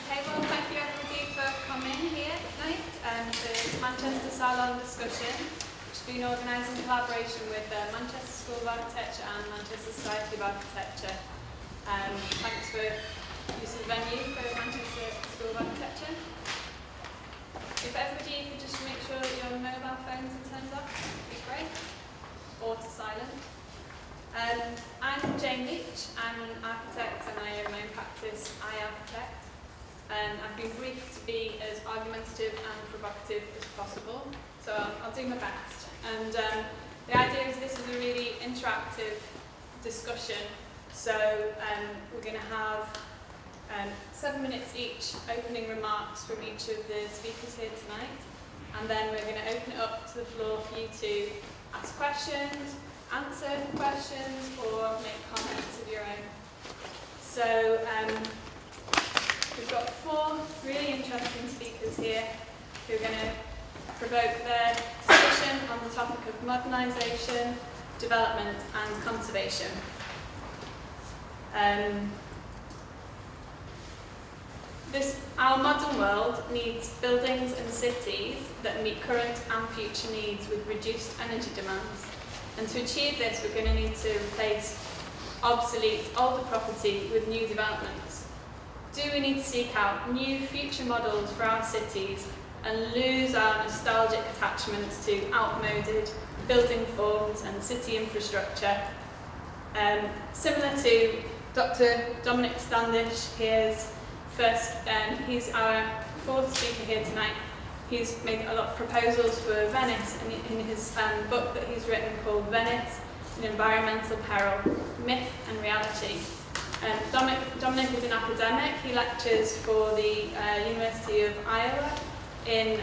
Okay, well, thank you everybody for coming here tonight to this Manchester Salon discussion, which has been organised in collaboration with the Manchester School of Architecture and Manchester Society of Architecture. Thanks for use of the venue for Manchester School of Architecture. If everybody could just make sure that your mobile phones are turned off, that'd be great, or to silent. I'm Jane Leach, I'm an architect and I own my own practice, iArchitect. I've been briefed to be as argumentative and provocative as possible, so I'll do my best. And the idea is this is a really interactive discussion, so we're going to have 7 minutes each opening remarks from each of the speakers here tonight, and then we're going to open it up to the floor for you to ask questions, answer questions, or make comments of your own. So we've got 4 really interesting speakers here who are going to provoke their discussion on the topic of modernisation, development and conservation. Our modern world needs buildings and cities that meet current and future needs with reduced energy demands. And to achieve this, we're going to need to replace obsolete older property with new developments. Do we need to seek out new future models for our cities and lose our nostalgic attachments to outmoded building forms and city infrastructure? Similar to Dr. Dominic Standish, he's our 4th speaker here tonight. He's made a lot of proposals for Venice in his book that he's written called Venice, an Environmental Peril, Myth and Reality. Dominic is an academic. He lectures for the University of Iowa in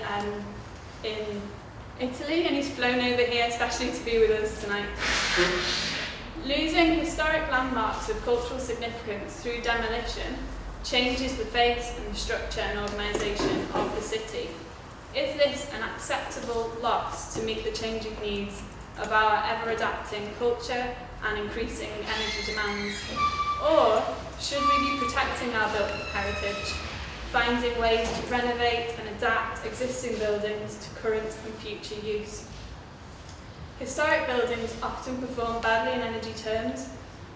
Italy, and he's flown over here especially to be with us tonight. Losing historic landmarks of cultural significance through demolition changes the face and the structure and organisation of the city. Is this an acceptable loss to meet the changing needs of our ever-adapting culture and increasing energy demands? Or should we be protecting our built heritage, finding ways to renovate and adapt existing buildings to current and future use? Historic buildings often perform badly in energy terms.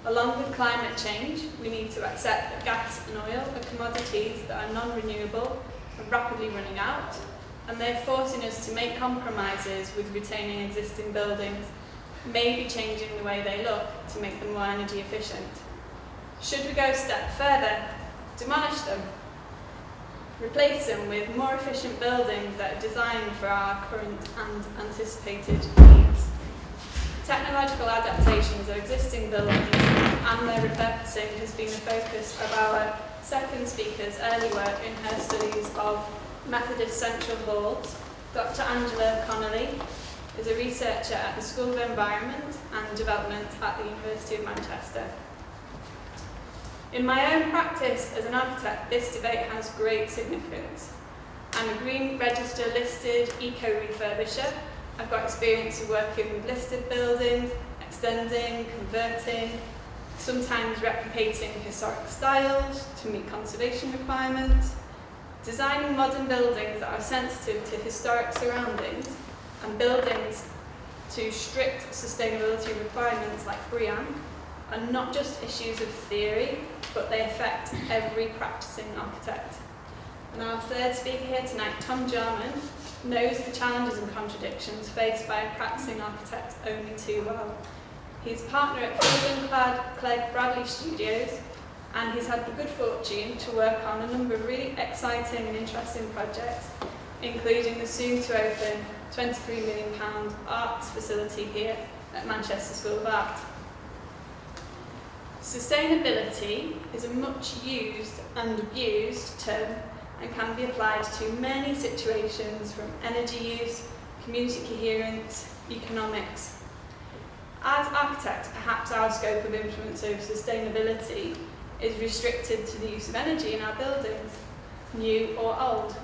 Along with climate change, we need to accept that gas and oil are commodities that are non-renewable and rapidly running out, and they're forcing us to make compromises with retaining existing buildings, maybe changing the way they look to make them more energy efficient. Should we go a step further? Demolish them. Replace them with more efficient buildings that are designed for our current and anticipated needs. Technological adaptations of existing buildings and their repurposing has been the focus of our 2nd speaker's early work in her studies of Methodist Central Halls. Dr. Connelly is a researcher at the School of Environment and Development at the University of Manchester. In my own practice as an architect, this debate has great significance. I'm a Green Register listed eco-refurbisher. I've got experience of working with listed buildings, extending, converting, sometimes replicating historic styles to meet conservation requirements, designing modern buildings that are sensitive to historic surroundings, and buildings to strict sustainability requirements like BREEAM are not just issues of theory, but they affect every practicing architect. And our 3rd speaker here tonight, Jarman, knows the challenges and contradictions faced by a practicing architect only too well. He's partner at Clegg Bradley Studios, and he's had the good fortune to work on a number of really exciting and interesting projects, including the soon-to-open £23 million arts facility here at Manchester School of Art. Sustainability is a much used and abused term and can be applied to many situations, from energy use, community coherence, economics. As architects, perhaps our scope of influence over sustainability is restricted to the use of energy in our buildings, new or old.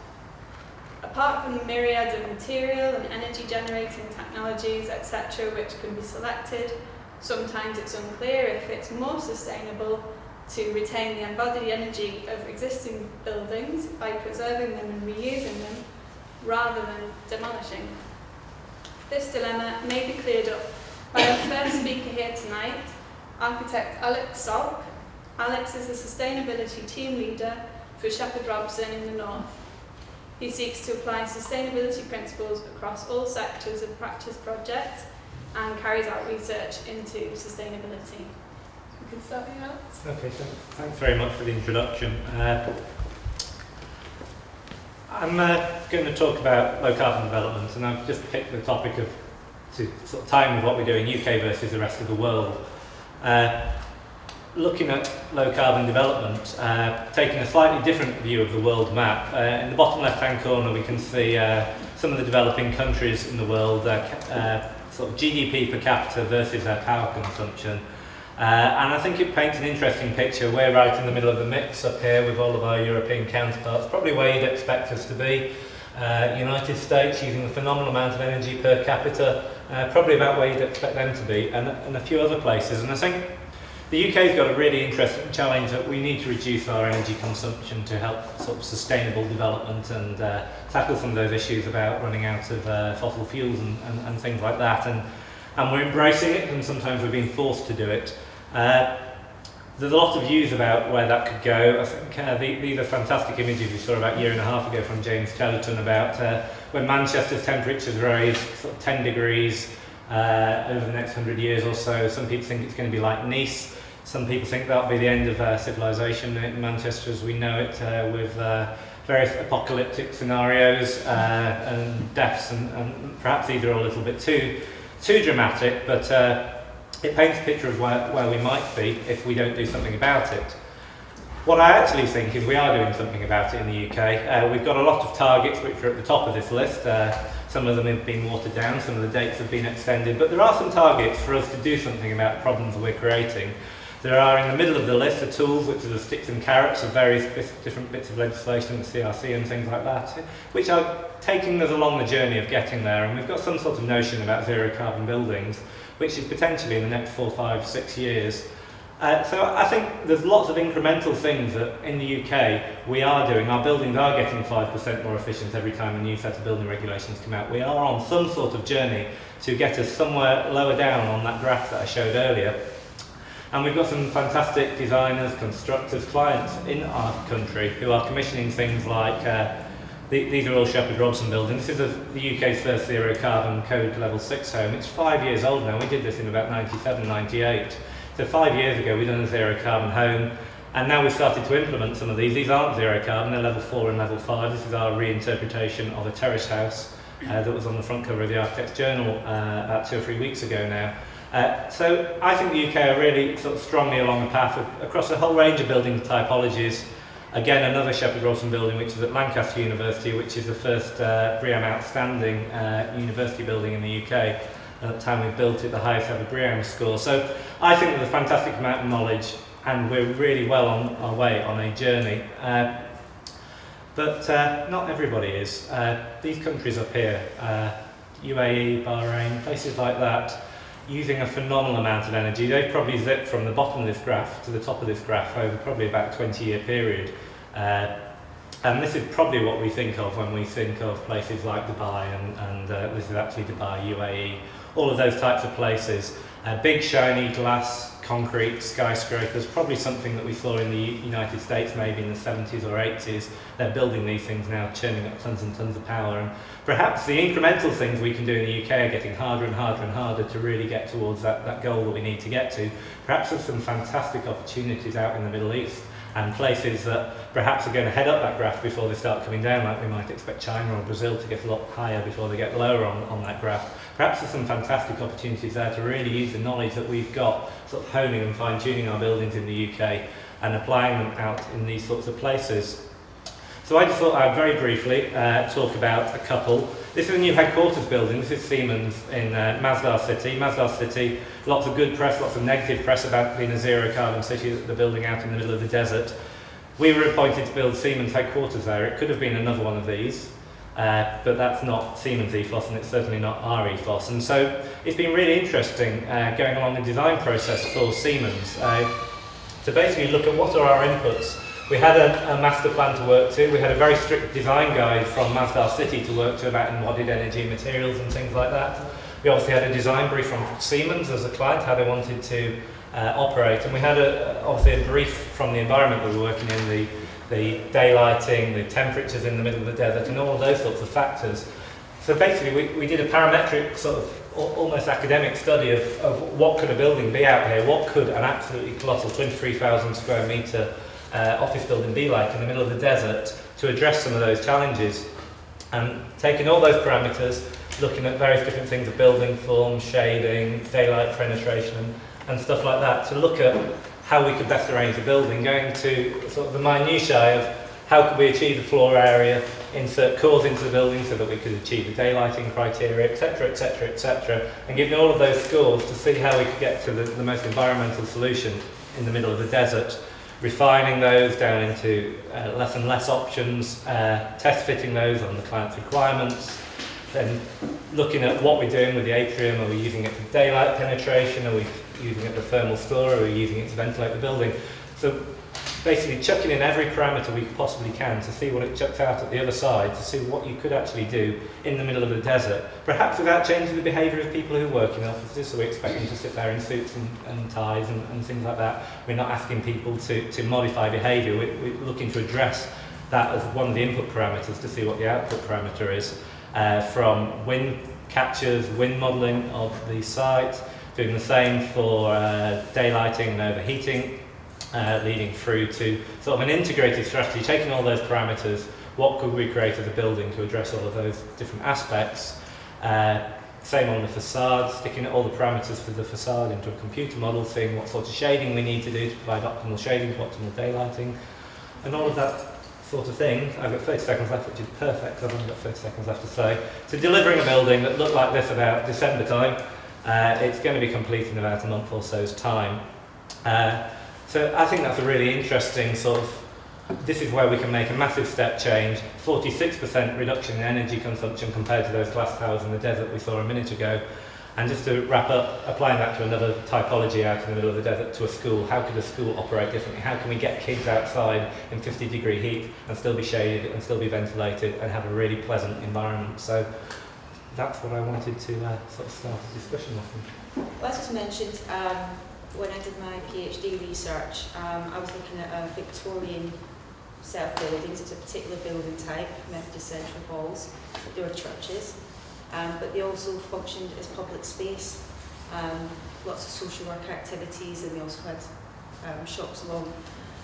Apart from the myriad of material and energy generating technologies, etc., which can be selected, sometimes it's unclear if it's more sustainable to retain the embodied energy of existing buildings by preserving them and reusing them rather than demolishing. This dilemma may be cleared up by our first speaker here tonight, architect Alex Solk. Alex is the sustainability team leader for Shepherd Robson in the north. He seeks to apply sustainability principles across all sectors of practice projects and carries out research into sustainability. We can start with you, Alex. Okay, thanks very much for the introduction. I'm going to talk about low carbon development, and I've just picked the topic to sort of tie in with what we're doing UK versus the rest of the world. Looking at low carbon development, taking a slightly different view of the world map. In the bottom left hand corner we can see some of the developing countries in the world, sort of GDP per capita versus their power consumption. And I think it paints an interesting picture. We're right in the middle of the mix up here with all of our European counterparts, probably where you'd expect us to be. United States using a phenomenal amount of energy per capita, probably about where you'd expect them to be, and a few other places. And I think the UK's got a really interesting challenge that we need to reduce our energy consumption to help sort of sustainable development and tackle some of those issues about running out of fossil fuels and things like that. And we're embracing it, and sometimes we're being forced to do it. There's a lot of views about where that could go. I think these are fantastic images we saw about a year and a half ago from James Chellerton about when Manchester's temperatures raised sort of 10 degrees over the next 100 years or so. Some people think it's going to be like Nice. Some people think that'll be the end of civilization in Manchester as we know it, with various apocalyptic scenarios and deaths, and perhaps these are all a little bit too dramatic, but it paints a picture of where we might be if we don't do something about it. What I actually think is we are doing something about it in the UK. We've got a lot of targets which are at the top of this list. Some of them have been watered down, some of the dates have been extended, but there are some targets for us to do something about problems that we're creating. There are in the middle of the list the tools, which are the sticks and carrots of various different bits of legislation, the CRC and things like that, which are taking us along the journey of getting there. And we've got some sort of notion about zero carbon buildings, which is potentially in the next 4, 5, 6 years. So I think there's lots of incremental things that in the UK we are doing. Our buildings are getting 5% more efficient every time a new set of building regulations come out. We are on some sort of journey to get us somewhere lower down on that graph that I showed earlier. And we've got some fantastic designers, constructors, clients in our country who are commissioning things like, these are all Shepherd Robson buildings. This is the UK's first zero carbon code level 6 home. It's 5 years old now. We did this in about 97, 98. So 5 years ago we've done a zero carbon home, and now we've started to implement some of these. These aren't zero carbon, they're level 4 and level 5. This is our reinterpretation of a terrace house that was on the front cover of the Architect's Journal about 2 or 3 weeks ago now. So I think the UK are really sort of strongly along the path across a whole range of building typologies. Again, another Shepherd Robson building, which is at Lancaster University, which is the first BREEAM outstanding university building in the UK. At the time we built it, the highest ever BREEAM score. So I think there's a fantastic amount of knowledge, and we're really well on our way on a journey. But not everybody is. These countries up here, UAE, Bahrain, places like that, using a phenomenal amount of energy. They've probably zipped from the bottom of this graph to the top of this graph over probably about a 20-year period. And this is probably what we think of when we think of places like Dubai, and this is actually Dubai, UAE, all of those types of places. Big shiny glass, concrete, skyscrapers, probably something that we saw in the United States maybe in the 70s or 80s. They're building these things now, churning up tons and tons of power. And perhaps the incremental things we can do in the UK are getting harder and harder and harder to really get towards that goal that we need to get to. Perhaps there's some fantastic opportunities out in the Middle East, and places that perhaps are going to head up that graph before they start coming down, like we might expect China or Brazil to get a lot higher before they get lower on that graph. Perhaps there's some fantastic opportunities there to really use the knowledge that we've got, sort of honing and fine-tuning our buildings in the UK and applying them out in these sorts of places. So I just thought I'd very briefly talk about a couple. This is a new headquarters building. This is Siemens in Masdar City. Masdar City, lots of good press, lots of negative press about being a zero carbon city that they're building out in the middle of the desert. We were appointed to build Siemens headquarters there. It could have been another one of these, but that's not Siemens ethos, and it's certainly not our ethos. And so it's been really interesting going along the design process for Siemens. to basically look at what are our inputs. We had a master plan to work to. We had a very strict design guide from Masdar City to work to about embodied energy materials and things like that. We obviously had a design brief from Siemens as a client, how they wanted to operate, and we had obviously a brief from the environment we were working in, the daylighting, the temperatures in the middle of the desert, and all of those sorts of factors. So basically we did a parametric sort of almost academic study of what could a building be out here, what could an absolutely colossal 23,000 square metre office building be like in the middle of the desert to address some of those challenges. And taking all those parameters, looking at various different things of building form, shading, daylight penetration and stuff like that, to look at how we could best arrange the building, going to sort of the minutiae of how could we achieve the floor area, insert cores into the building so that we could achieve the daylighting criteria, etc, etc, etc, and giving all of those scores to see how we could get to the most environmental solution in the middle of the desert, refining those down into less and less options, test fitting those on the client's requirements, then looking at what we're doing with the atrium. Are we using it for daylight penetration? Are we using it for thermal store? Are we using it to ventilate the building? So basically chucking in every parameter we possibly can to see what it chucks out at the other side, to see what you could actually do in the middle of the desert, perhaps without changing the behaviour of people who work in offices. So we expect them to sit there in suits and ties and things like that. We're not asking people to modify behaviour. We're looking to address that as one of the input parameters to see what the output parameter is. From wind catchers, wind modelling of the site, doing the same for daylighting and overheating, leading through to sort of an integrated strategy, taking all those parameters, what could we create as a building to address all of those different aspects. Same on the facade, sticking all the parameters for the facade into a computer model, seeing what sort of shading we need to do to provide optimal shading, optimal daylighting, and all of that sort of thing. I've got 30 seconds left, which is perfect, because I've only got 30 seconds left to say. So delivering a building that looked like this about December time. It's going to be complete in about a month or so's time. So I think that's a really interesting sort of, this is where we can make a massive step change, 46% reduction in energy consumption compared to those glass towers in the desert we saw a minute ago. And just to wrap up, applying that to another typology out in the middle of the desert to a school. How could a school operate differently? How can we get kids outside in 50-degree heat and still be shaded and still be ventilated and have a really pleasant environment? So that's what I wanted to sort of start a discussion with. Well, as was mentioned, when I did my PhD research, I was looking at Victorian set of buildings. It's a particular building type, Methodist Central Halls. They were churches. But they also functioned as public space, lots of social work activities, and they also had shops along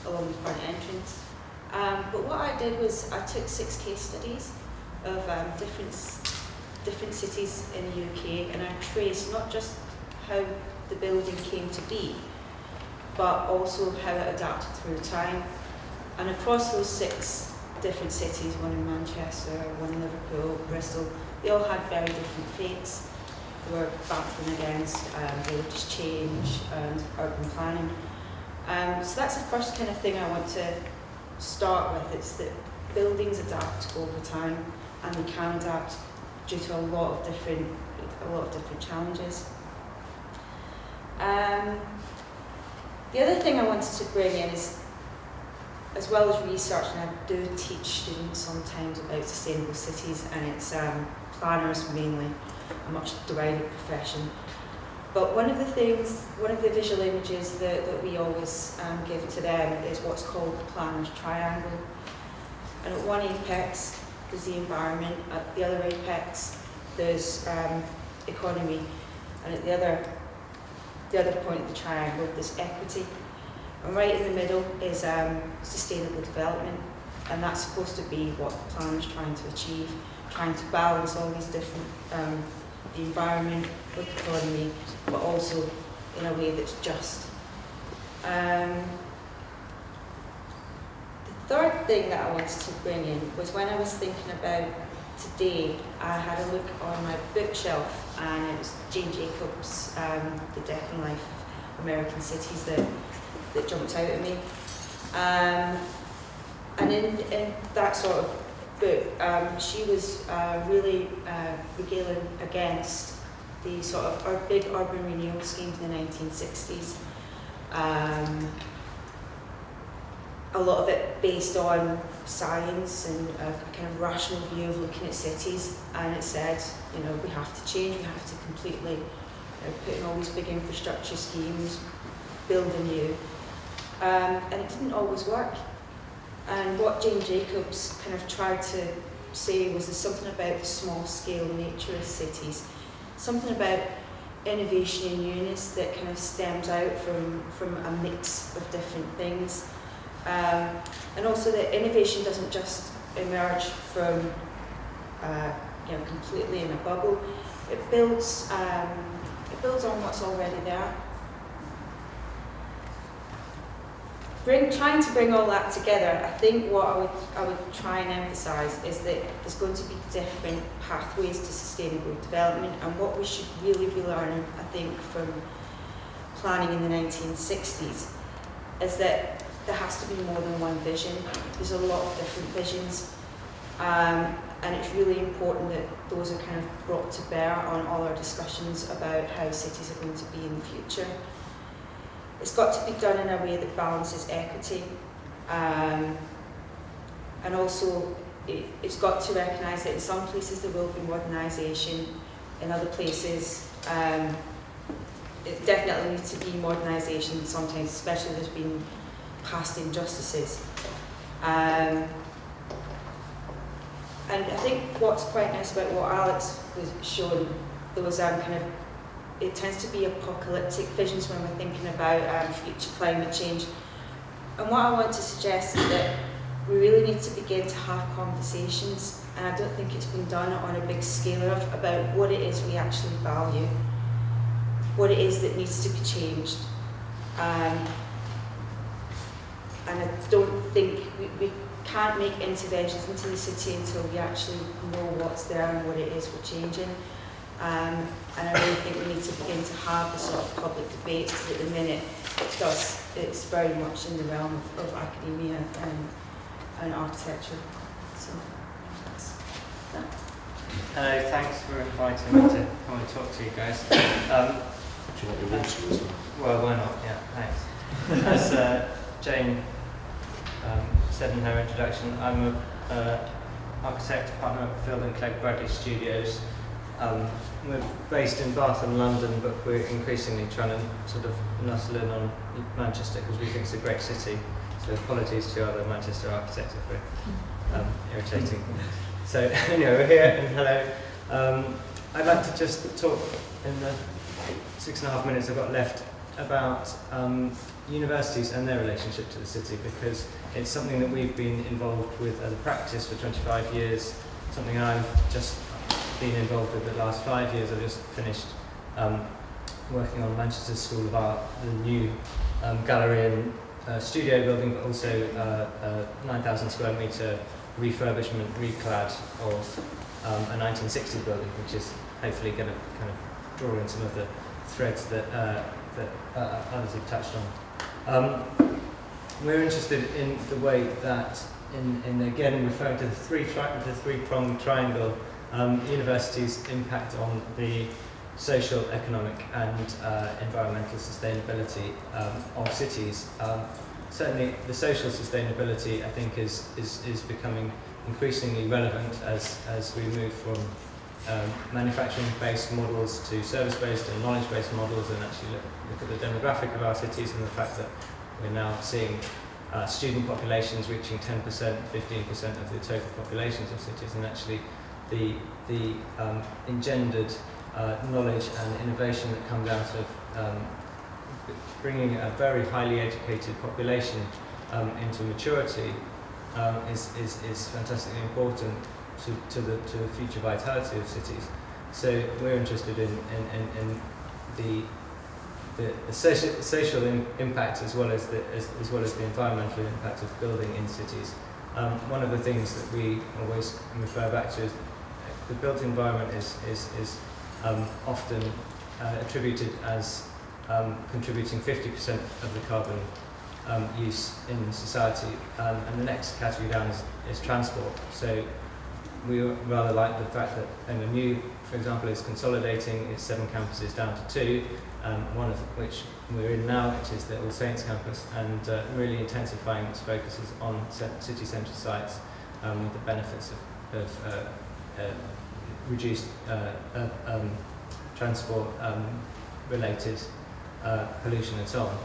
the front entrance. But what I did was I took 6 case studies of different cities in the UK, and I traced not just how the building came to be, but also how it adapted through time. And across those 6 different cities, one in Manchester, one in Liverpool, Bristol, they all had very different fates. They were battling against religious change and urban planning. So that's the first kind of thing I want to start with. It's that buildings adapt over time, and they can adapt due to a lot of different challenges. The other thing I wanted to bring in is, as well as research, and I do teach students sometimes about sustainable cities, and it's planners mainly, a much derided profession. But one of the visual images that we always give to them is what's called the planner's triangle. And at one apex there's the environment, at the other apex there's economy, and at the other point of the triangle there's equity. And right in the middle is sustainable development, and that's supposed to be what the planner's trying to achieve, trying to balance all these different, the environment with the economy, but also in a way that's just. The third thing that I wanted to bring in was when I was thinking about today, I had a look on my bookshelf, and it was Jane Jacobs' The Death and Life of American Cities that jumped out at me. And in that sort of book, she was really regaling against the sort of big urban renewal schemes in the 1960s. a lot of it based on science and a kind of rational view of looking at cities, and it said, you know, we have to change, we have to completely put in all these big infrastructure schemes, build anew, and it didn't always work. And what Jane Jacobs kind of tried to say was there's something about the small scale nature of cities, something about innovation and newness that kind of stems out from a mix of different things. And also that innovation doesn't just emerge from you know, completely in a bubble. It builds on what's already there. Trying to bring all that together, I think what I would try and emphasise is that there's going to be different pathways to sustainable development, and what we should really be learning, I think, from planning in the 1960s is that there has to be more than one vision. There's a lot of different visions, and it's really important that those are kind of brought to bear on all our discussions about how cities are going to be in the future. It's got to be done in a way that balances equity, and also it's got to recognise that in some places there will be modernisation, in other places it definitely needs to be modernisation sometimes, especially if there's been past injustices. And I think what's quite nice about what Alex was showing, there was kind of, it tends to be apocalyptic visions when we're thinking about future climate change. And what I want to suggest is that we really need to begin to have conversations, and I don't think it's been done on a big scale about what it is we actually value, what it is that needs to be changed. And I don't think we can't make interventions into the city until we actually know what's there and what it is we're changing. And I really think we need to begin to have the sort of public debate, because at the minute it's very much in the realm of academia and architecture. So that's that. Hello, thanks for inviting me to come and talk to you guys. Do you want your water as well? Well, why not? Yeah, thanks. As Jane said in her introduction, I'm an architect, partner at Field and Clegg Bradley Studios. We're based in Bath and London, but we're increasingly trying to sort of nuzzle in on Manchester because we think it's a great city. So apologies to other Manchester architects if we're irritating. So anyway, we're here, and hello. I'd like to just talk in the 6.5 minutes I've got left about universities and their relationship to the city, because it's something that we've been involved with as a practice for 25 years, something I've just been involved with the last 5 years. I've just finished working on Manchester School of Art, the new gallery and studio building, but also a 9,000 square metre refurbishment, reclad of a 1960 building, which is hopefully going to kind of draw in some of the threads that others have touched on. We're interested in the way that, in again referring to the three-pronged triangle, universities impact on the social, economic and environmental sustainability of cities. Certainly the social sustainability, I think, is becoming increasingly relevant as we move from manufacturing-based models to service-based and knowledge-based models, and actually look at the demographic of our cities and the fact that we're now seeing student populations reaching 10%, 15% of the total populations of cities, and actually the engendered knowledge and innovation that comes out of bringing a very highly educated population into maturity is fantastically important to the future vitality of cities. So we're interested in the social impact as well as the environmental impact of building in cities. One of the things that we always refer back to is the built environment is often attributed as contributing 50% of the carbon use in society, and the next category down is transport. So we rather like the fact that MMU, for example, is consolidating its 7 campuses down to 2, one of which we're in now, which is the All Saints campus, and really intensifying its focuses on city centre sites with the benefits of reduced transport related pollution and so on.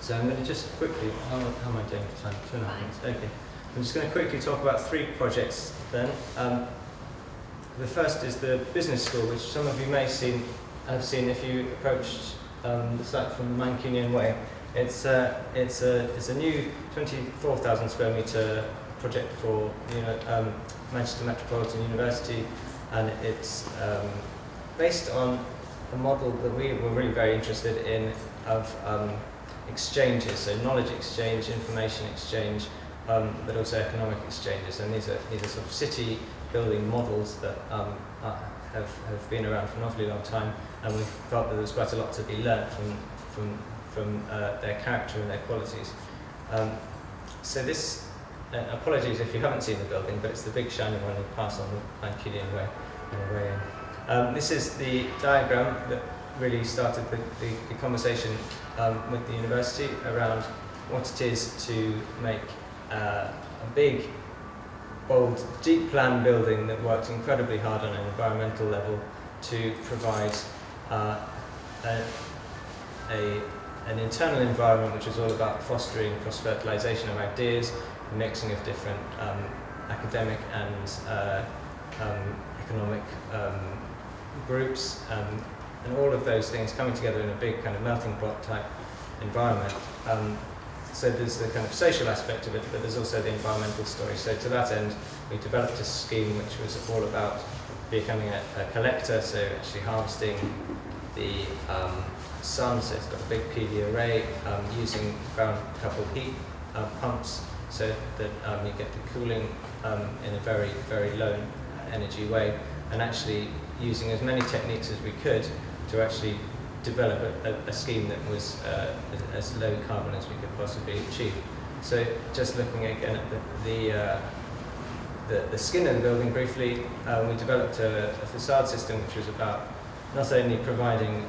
So I'm going to just quickly, how am I doing for time? 2.5 minutes. Okay. I'm just going to quickly talk about 3 projects then. The first is the business school, which some of you may have seen if you approached the site from Mancunian Way. It's a new 24,000 square metre project for Manchester Metropolitan University, and it's based on a model that we were really very interested in of exchanges, so knowledge exchange, information exchange, but also economic exchanges. And these are sort of city building models that have been around for an awfully long time, and we felt that there was quite a lot to be learnt from their character and their qualities. So this, apologies if you haven't seen the building, but it's the big shiny one you pass on the Mancunian Way on the way in. This is the diagram that really started the conversation with the university around what it is to make a big, bold, deep plan building that works incredibly hard on an environmental level to provide an internal environment which is all about fostering cross-fertilisation of ideas, mixing of different academic and economic groups, and all of those things coming together in a big kind of melting pot type environment. So there's the kind of social aspect of it, but there's also the environmental story. So to that end, we developed a scheme which was all about becoming a collector, so actually harvesting the sun, so it's got a big PV array, using ground coupled heat pumps, so that you get the cooling in a very, very low energy way, and actually using as many techniques as we could to actually develop a scheme that was as low carbon as we could possibly achieve. So just looking again at the skin of the building briefly, we developed a facade system which was about not only providing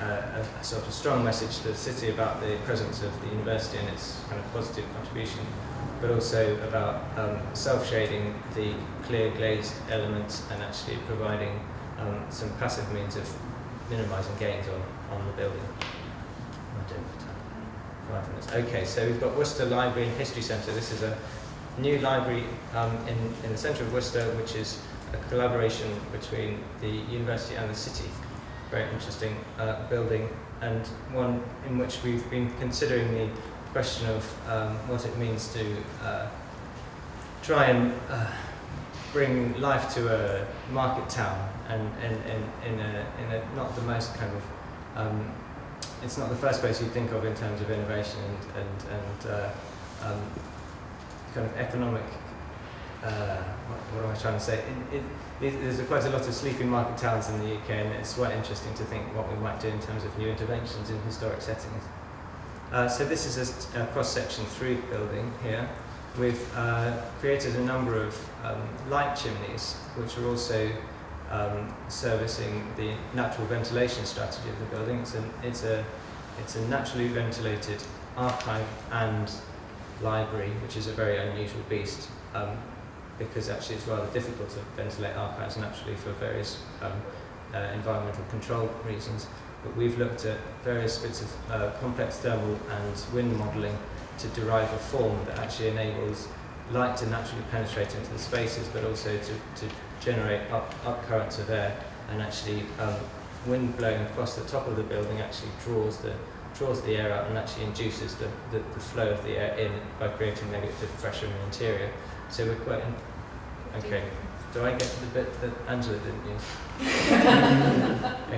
a sort of strong message to the city about the presence of the university and its kind of positive contribution, but also about self-shading the clear glazed elements and actually providing some passive means of minimising gains on the building. I'm doing for time. 5 minutes. Okay, so we've got Worcester Library and History Centre. This is a new library in the centre of Worcester, which is a collaboration between the university and the city. Very interesting building, and one in which we've been considering the question of what it means to try and bring life to a market town, and in a not the most kind of it's not the first place you think of in terms of innovation and kind of economic. What am I trying to say? There's quite a lot of sleeping market towns in the UK, and it's quite interesting to think what we might do in terms of new interventions in historic settings. So this is a cross-section through the building here. We've created a number of light chimneys, which are also servicing the natural ventilation strategy of the building. It's a naturally ventilated archive and library, which is a very unusual beast, because actually it's rather difficult to ventilate archives naturally for various environmental control reasons. But we've looked at various bits of complex thermal and wind modelling to derive a form that actually enables light to naturally penetrate into the spaces, but also to generate up currents of air, and actually wind blowing across the top of the building actually draws the air out and actually induces the flow of the air in by creating negative pressure in the interior. So we're quite okay. Do I get to the bit that Angela didn't use?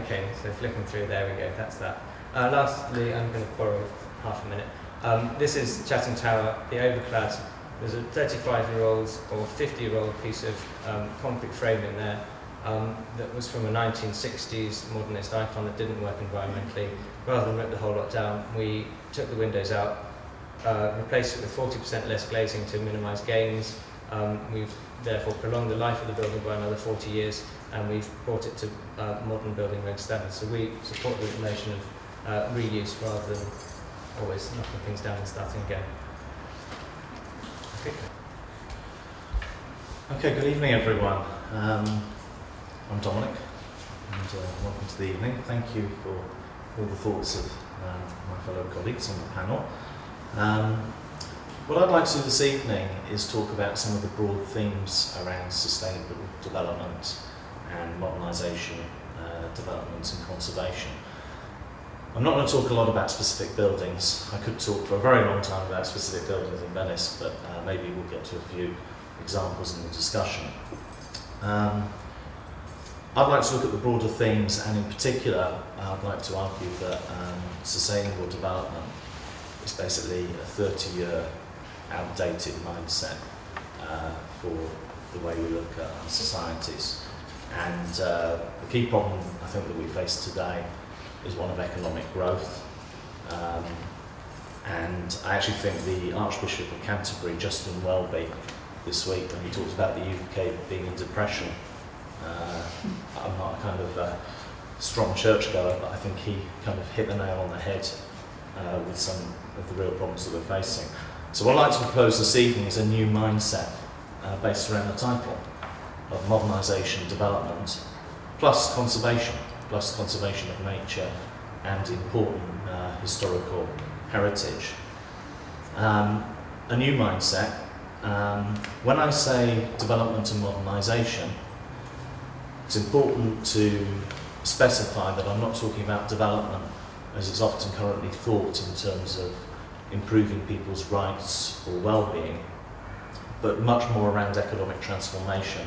Okay, so flicking through, there we go, that's that. Lastly, I'm going to borrow half a minute. This is Chatham Tower, the overclad. There's a 35-year-old or 50-year-old piece of concrete frame in there that was from a 1960s modernist icon that didn't work environmentally. Rather than rip the whole lot down, we took the windows out, replaced it with 40% less glazing to minimise gains, We've therefore prolonged the life of the building by another 40 years, and we've brought it to modern building reg standards. So we support the notion of reuse rather than always knocking things down and starting again. Okay, good evening everyone. I'm Dominic, and welcome to the evening. Thank you for all the thoughts of my fellow colleagues on the panel. What I'd like to do this evening is talk about some of the broad themes around sustainable development and modernisation, development and conservation. I'm not going to talk a lot about specific buildings. I could talk for a very long time about specific buildings in Venice, but maybe we'll get to a few examples in the discussion. I'd like to look at the broader themes, and in particular I'd like to argue that sustainable development is basically a 30-year outdated mindset for the way we look at our societies. And the key problem I think that we face today is one of economic growth. And I actually think the Archbishop of Canterbury, Justin Welby, this week when he talked about the UK being in depression, I'm not a kind of strong churchgoer, but I think he kind of hit the nail on the head with some of the real problems that we're facing. So what I'd like to propose this evening is a new mindset based around the title of modernisation development plus conservation of nature and important historical heritage. A new mindset. When I say development and modernisation, it's important to specify that I'm not talking about development as it's often currently thought in terms of improving people's rights or well-being, but much more around economic transformation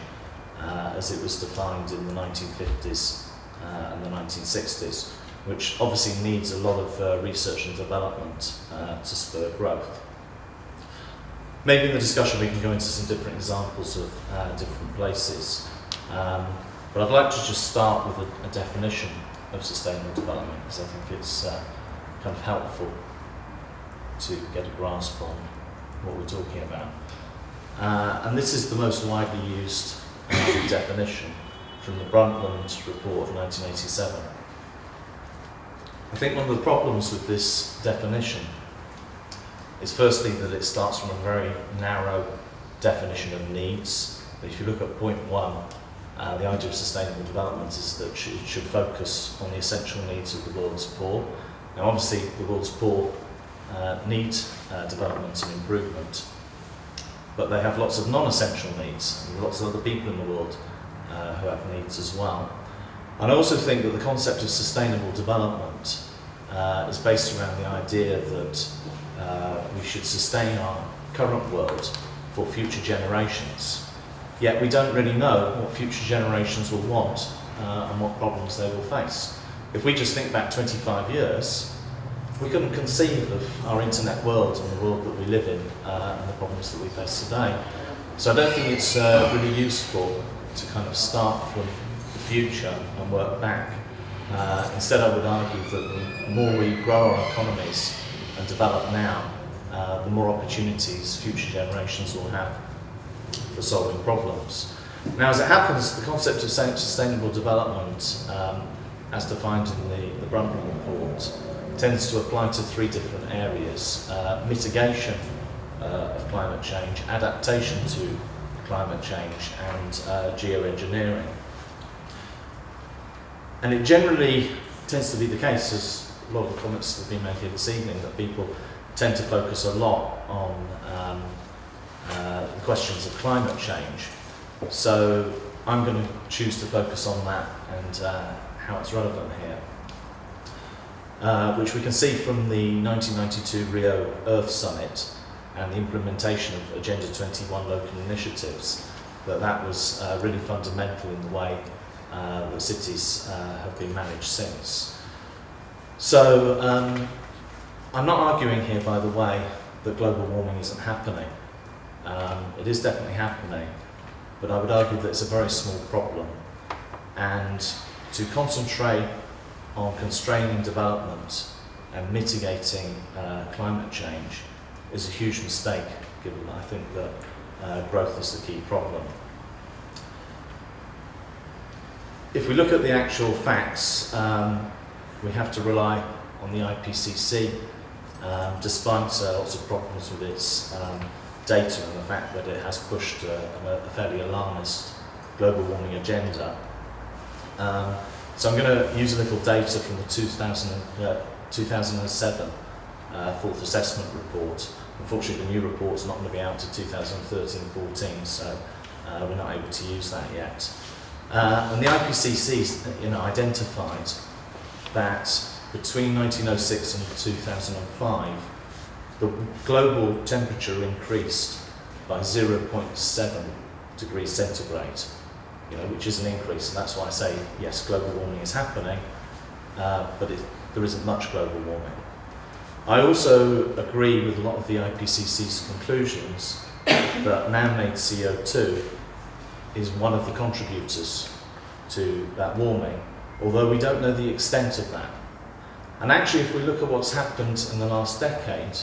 as it was defined in the 1950s and the 1960s, which obviously needs a lot of research and development to spur growth. Maybe in the discussion we can go into some different examples of different places, but I'd like to just start with a definition of sustainable development, because I think it's kind of helpful to get a grasp on what we're talking about. And this is the most widely used definition from the Brundtland report of 1987. I think one of the problems with this definition is firstly that it starts from a very narrow definition of needs. If you look at point 1, the idea of sustainable development is that it should focus on the essential needs of the world's poor. Now obviously the world's poor need development and improvement, but they have lots of non-essential needs, and lots of other people in the world who have needs as well. And I also think that the concept of sustainable development is based around the idea that we should sustain our current world for future generations. Yet we don't really know what future generations will want and what problems they will face. If we just think back 25 years, we couldn't conceive of our internet world and the world that we live in and the problems that we face today. So I don't think it's really useful to kind of start from the future and work back. Instead, I would argue that the more we grow our economies and develop now, the more opportunities future generations will have for solving problems. Now, as it happens, the concept of sustainable development, as defined in the Brundtland report, tends to apply to 3 different areas: mitigation of climate change, adaptation to climate change, and geoengineering. And it generally tends to be the case, as a lot of the comments that have been made here this evening, that people tend to focus a lot on the questions of climate change. So I'm going to choose to focus on that and how it's relevant here. Which we can see from the 1992 Rio Earth Summit and the implementation of Agenda 21 local initiatives, that was really fundamental in the way that cities have been managed since. So I'm not arguing here, by the way, that global warming isn't happening. It is definitely happening, but I would argue that it's a very small problem, and to concentrate on constraining development and mitigating climate change is a huge mistake, given that I think that growth is the key problem. If we look at the actual facts, we have to rely on the IPCC, despite lots of problems with its data and the fact that it has pushed a fairly alarmist global warming agenda. So I'm going to use a little data from the 2007 fourth assessment report. Unfortunately, the new report's not going to be out to 2013-14, so we're not able to use that yet. And the IPCC identified that between 1906 and 2005, the global temperature increased by 0.7 degrees centigrade, which is an increase. And that's why I say, yes, global warming is happening, but there isn't much global warming. I also agree with a lot of the IPCC's conclusions that man-made CO2 is one of the contributors to that warming, although we don't know the extent of that. And actually, if we look at what's happened in the last decade,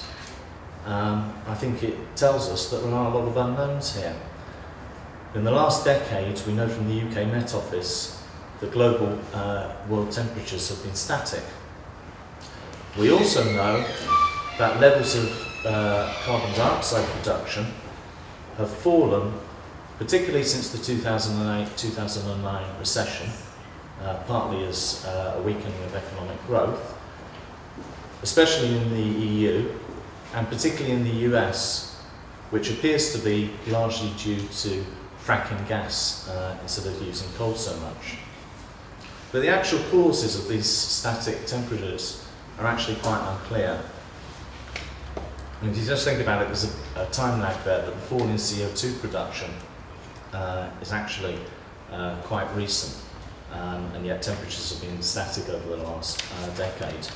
I think it tells us that there are a lot of unknowns here. In the last decade, we know from the UK Met Office that global world temperatures have been static. We also know that levels of carbon dioxide production have fallen, particularly since the 2008-2009 recession, partly as a weakening of economic growth, especially in the EU, and particularly in the US, which appears to be largely due to fracking gas instead of using coal so much. But the actual causes of these static temperatures are actually quite unclear. And if you just think about it, there's a time lag there, that the fall in CO2 production is actually quite recent, and yet temperatures have been static over the last decade.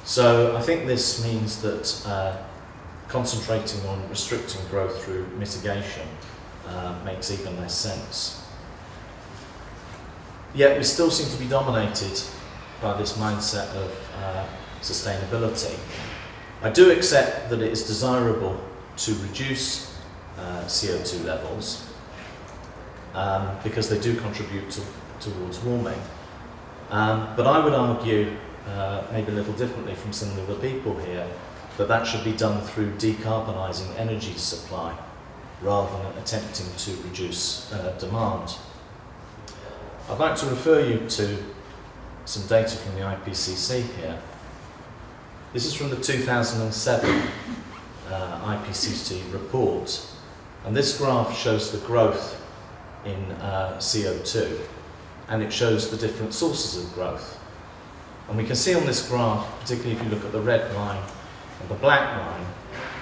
So I think this means that concentrating on restricting growth through mitigation makes even less sense. Yet we still seem to be dominated by this mindset of sustainability. I do accept that it is desirable to reduce CO2 levels because they do contribute towards warming. But I would argue, maybe a little differently from some of the people here, that should be done through decarbonising energy supply rather than attempting to reduce demand. I'd like to refer you to some data from the IPCC here. This is from the 2007 IPCC report, and this graph shows the growth in CO2, and it shows the different sources of growth. And we can see on this graph, particularly if you look at the red line and the black line,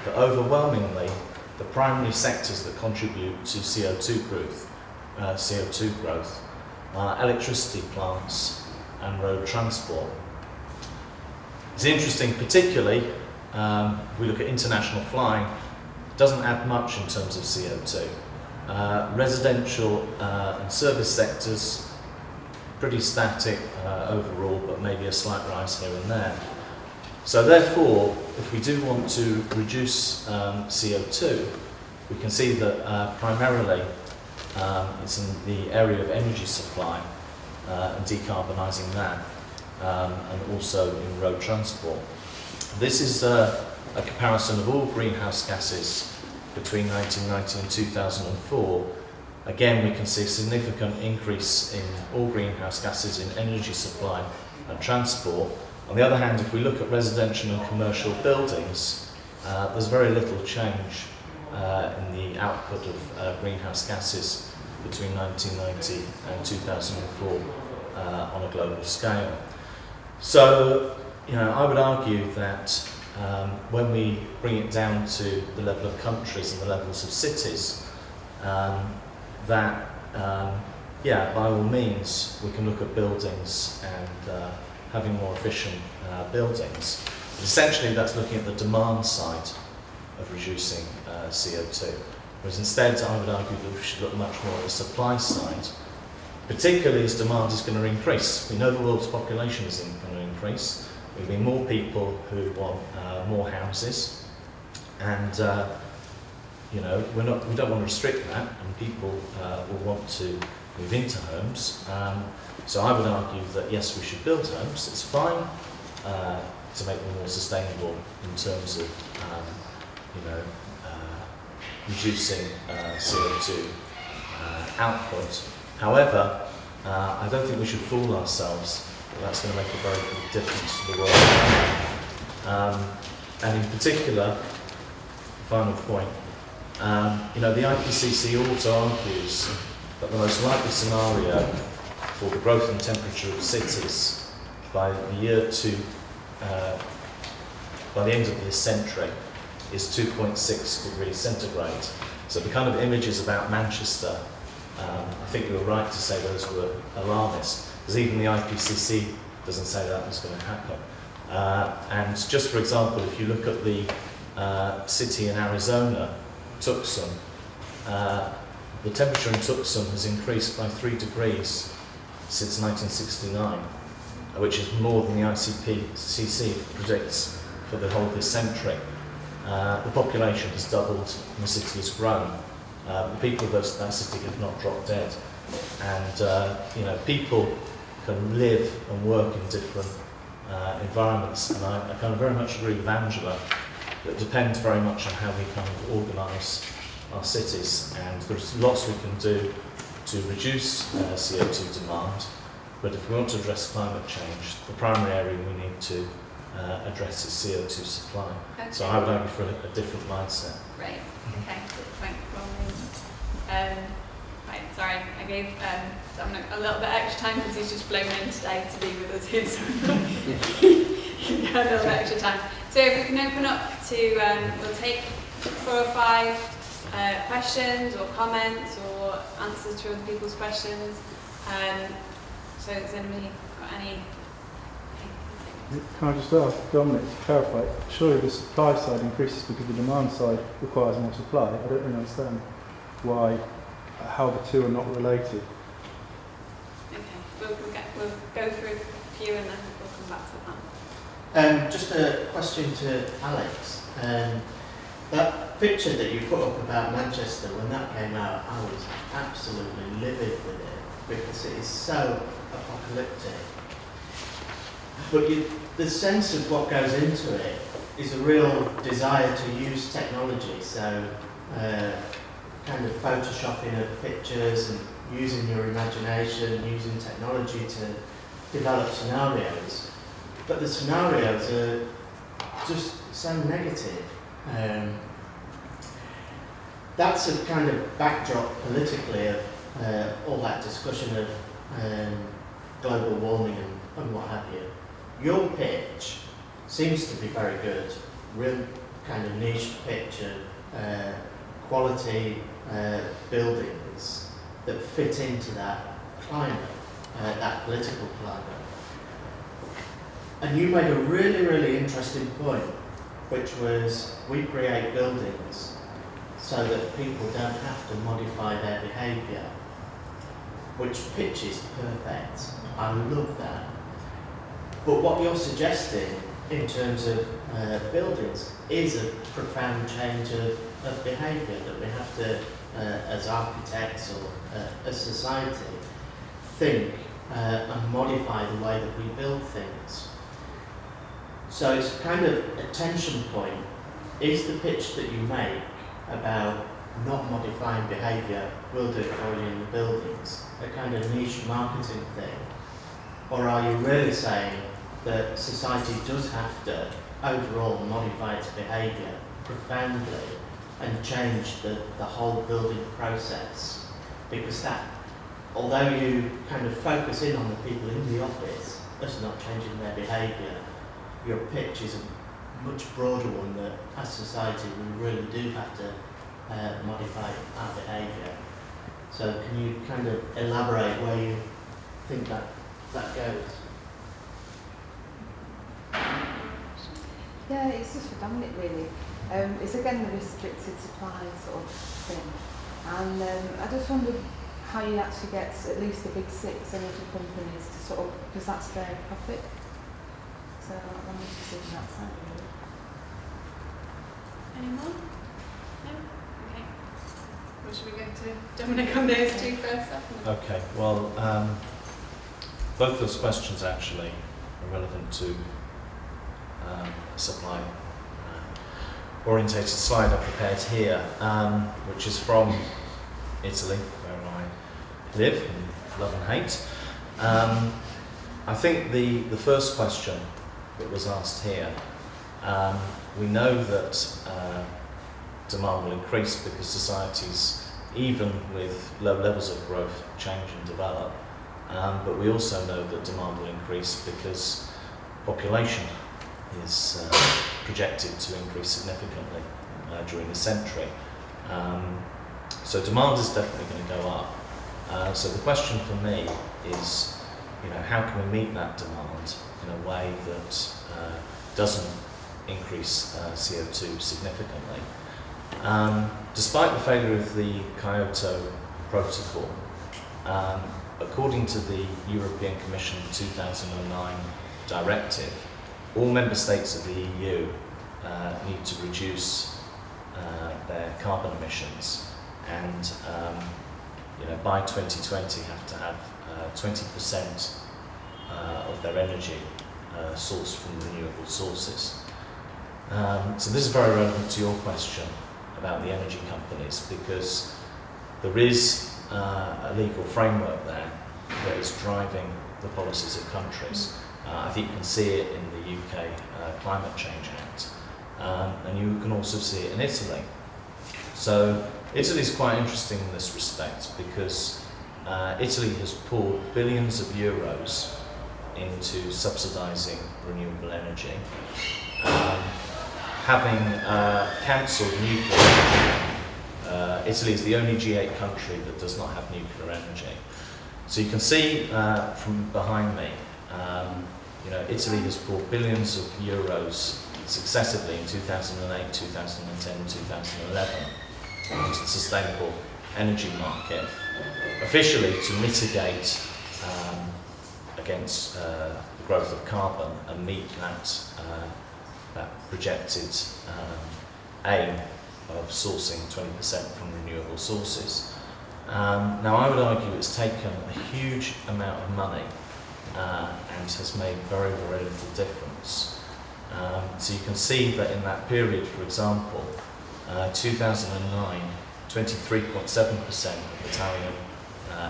that overwhelmingly the primary sectors that contribute to CO2 growth are electricity plants and road transport. It's interesting, particularly, we look at international flying, it doesn't add much in terms of CO2. Residential and service sectors, pretty static overall, but maybe a slight rise here and there. So therefore, if we do want to reduce CO2, we can see that primarily it's in the area of energy supply and decarbonising that, and also in road transport. This is a comparison of all greenhouse gases between 1990 and 2004. Again, we can see a significant increase in all greenhouse gases in energy supply and transport. On the other hand, if we look at residential and commercial buildings, there's very little change in the output of greenhouse gases between 1990 and 2004 on a global scale. So, I would argue that when we bring it down to the level of countries and the levels of cities, that by all means we can look at buildings and having more efficient buildings. But essentially that's looking at the demand side of reducing CO2. Whereas instead I would argue that we should look much more at the supply side, particularly as demand is going to increase. We know the world's population is going to increase. There will be more people who want more houses, and we don't want to restrict that, and people will want to move into homes. So I would argue that yes, we should build homes. It's fine to make them more sustainable in terms of reducing CO2 output. However, I don't think we should fool ourselves that that's going to make a very big difference to the world. And in particular, final point, the IPCC also argues that the most likely scenario for the growth and temperature of cities by the end of this century is 2.6 degrees centigrade. So the kind of images about Manchester, I think you were right to say those were alarmist, because even the IPCC doesn't say that was going to happen. And just for example, if you look at the city in Arizona, Tucson, the temperature in Tucson has increased by 3 degrees since 1969, which is more than the IPCC predicts for the whole of this century. The population has doubled and the city has grown. The people of that city have not dropped dead. And people can live and work in different environments, and I kind of very much agree with Angela that it depends very much on how we kind of organise our cities, and there's lots we can do to reduce CO2 demand, but if we want to address climate change, the primary area we need to address is CO2 supply. Okay. So I would argue for a different mindset. Right, okay, thanks for right, sorry, I gave Dominic a little bit extra time because he's just flown in today to be with us here, so he got a little bit extra time. So if we can open up to, we'll take 4 or 5 questions or comments or answers to other people's questions. So has anybody got any? Can I just ask Dominic to clarify? Surely the supply side increases because the demand side requires more supply. I don't really understand how the two are not related. Okay, we'll go through a few and then we'll come back to that. Just a question to Alex. That picture that you put up about Manchester, when that came out, I was absolutely livid with it because it is so apocalyptic. But the sense of what goes into it is a real desire to use technology, so kind of photoshopping of pictures and using your imagination, using technology to develop scenarios. But the scenarios are just so negative. That's a kind of backdrop politically of all that discussion of global warming and what have you. Your pitch seems to be very good, real kind of niche pitch of quality buildings that fit into that climate, that political climate. And you made a really, really interesting point, which was we create buildings so that people don't have to modify their behaviour, which pitches perfect. I love that. But what you're suggesting in terms of buildings is a profound change of behaviour that we have to, as architects or as society, think and modify the way that we build things. So it's kind of a tension point. Is the pitch that you make about not modifying behaviour, will do it for you in the buildings, a kind of niche marketing thing? Or are you really saying that society does have to overall modify its behaviour profoundly and change the whole building process? Because that, although you kind of focus in on the people in the office as not changing their behaviour, your pitch is a much broader one that as society we really do have to modify our behaviour. So can you kind of elaborate where you think that goes? Yeah, it's just for Dominic really. It's again the restricted supply sort of thing. And I just wondered how you actually get at least the big 6 energy companies to sort of, because that's their profit. So I'm interested in that side really. Any more? No? Okay. Or should we go to Dominic on those two first? Okay, well, both those questions actually are relevant to supply orientated slide I prepared here, which is from Italy, where I live and love and hate. I think the first question that was asked here, we know that demand will increase because societies, even with low levels of growth, change and develop. But we also know that demand will increase because population is projected to increase significantly during the century. So demand is definitely going to go up. So the question for me is, how can we meet that demand in a way that doesn't increase CO2 significantly? Despite the failure of the Kyoto Protocol, according to the European Commission 2009 directive, all member states of the EU need to reduce their carbon emissions, and by 2020 have to have 20% of their energy sourced from renewable sources. So this is very relevant to your question about the energy companies, because there is a legal framework there that is driving the policies of countries. I think you can see it in the UK Climate Change Act, and you can also see it in Italy. So Italy is quite interesting in this respect, because Italy has poured billions of euros into subsidising renewable energy, having cancelled nuclear energy. Italy is the only G8 country that does not have nuclear energy. So you can see from behind me, Italy has poured billions of euros successively in 2008, 2010, 2011 into the sustainable energy market, officially to mitigate against the growth of carbon and meet that projected aim of sourcing 20% from renewable sources. Now I would argue it's taken a huge amount of money and has made very, very little difference. So you can see that in that period, for example, 2009, 23.7% of Italian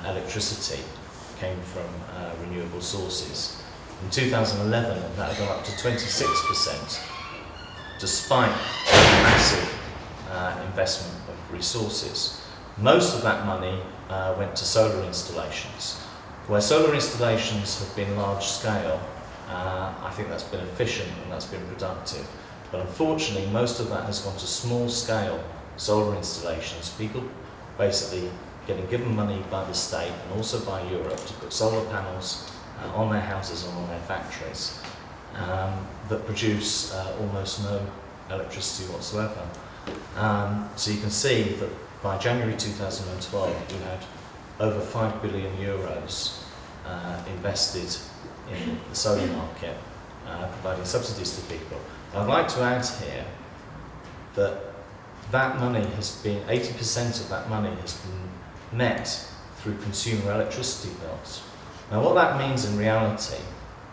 electricity came from renewable sources. In 2011, that had gone up to 26%, despite massive investment of resources. Most of that money went to solar installations. Where solar installations have been large scale, I think that's been efficient and that's been productive. But unfortunately, most of that has gone to small scale solar installations. People basically getting given money by the state and also by Europe to put solar panels on their houses and on their factories that produce almost no electricity whatsoever. So you can see that by January 2012 we had over 5 billion euros invested in the solar market, providing subsidies to people. I'd like to add here that that money has been, 80% of that money has been met through consumer electricity bills. Now what that means in reality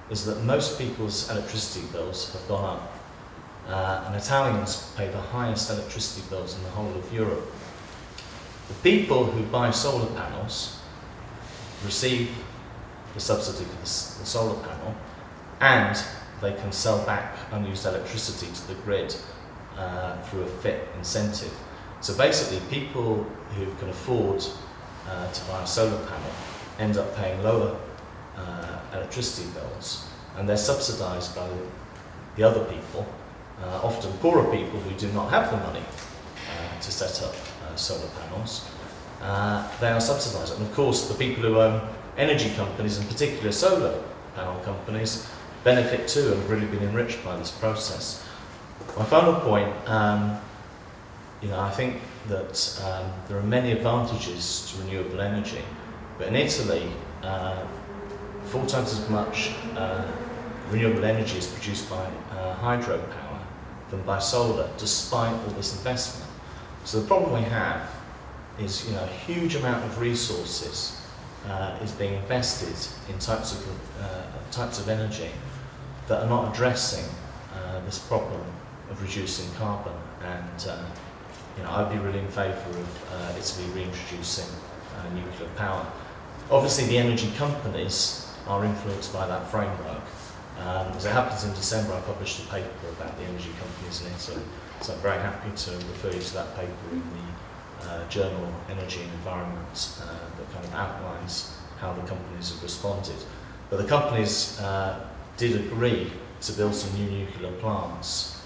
is that most people's electricity bills have gone up, and Italians pay the highest electricity bills in the whole of Europe. The people who buy solar panels receive the subsidy for the solar panel, and they can sell back unused electricity to the grid through a FIT incentive. So basically people who can afford to buy a solar panel end up paying lower electricity bills, and they're subsidised by the other people, often poorer people who do not have the money to set up solar panels. They are subsidised, and of course the people who own energy companies, in particular solar panel companies, benefit too and have really been enriched by this process. My final point, I think that there are many advantages to renewable energy, but in Italy 4 times as much renewable energy is produced by hydropower than by solar, despite all this investment. So the problem we have is, a huge amount of resources is being invested in types of energy that are not addressing this problem of reducing carbon. And I'd be really in favour of Italy reintroducing nuclear power. Obviously, the energy companies are influenced by that framework. As it happens, in December I published a paper about the energy companies in Italy, so I'm very happy to refer you to that paper in the journal Energy and Environment that kind of outlines how the companies have responded. But the companies did agree to build some new nuclear plants,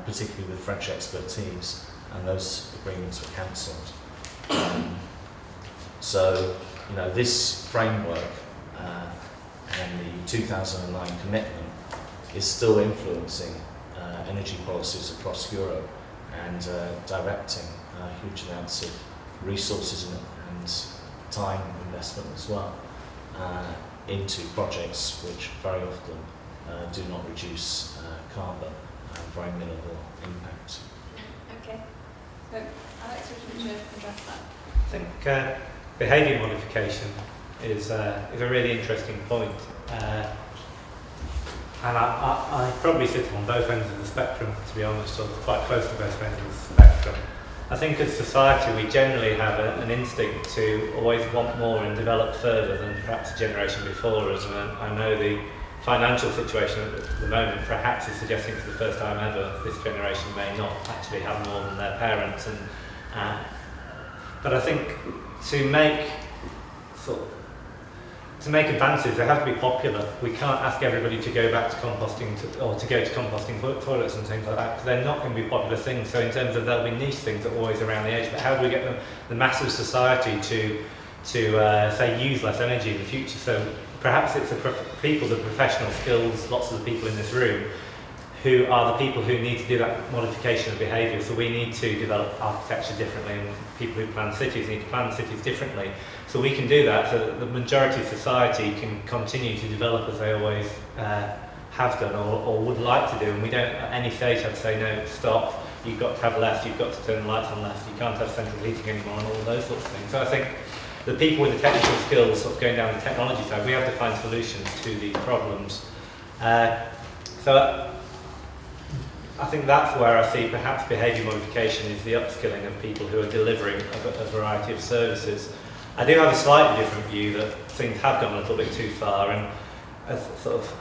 particularly with French expertise, and those agreements were cancelled. So, this framework and the 2009 commitment is still influencing energy policies across Europe and directing huge amounts of resources and time investment as well into projects which very often do not reduce carbon, very minimal impact. Okay. So, Alex, would you address that? I think behaviour modification is a really interesting point. And I probably sit on both ends of the spectrum, to be honest, or quite close to both ends of the spectrum. I think as society we generally have an instinct to always want more and develop further than perhaps the generation before us. And I know the financial situation at the moment perhaps is suggesting for the first time ever this generation may not actually have more than their parents. But I think to make advances, they have to be popular. We can't ask everybody to go back to composting or to go to composting toilets and things like that, because they're not going to be popular things. So in terms of, there'll be niche things that are always around the edge, but how do we get the mass of society to say use less energy in the future? So perhaps it's the professional skills, lots of the people in this room, who are the people who need to do that modification of behaviour. So we need to develop architecture differently, and people who plan cities need to plan cities differently. So we can do that so that the majority of society can continue to develop as they always have done or would like to do. And we don't at any stage have to say, no, stop, you've got to have left, you've got to turn the lights on left, you can't have central heating anymore, and all those sorts of things. So I think the people with the technical skills sort of going down the technology side, we have to find solutions to these problems. So I think that's where I see perhaps behaviour modification is the upskilling of people who are delivering a variety of services. I do have a slightly different view that things have gone a little bit too far, and as sort of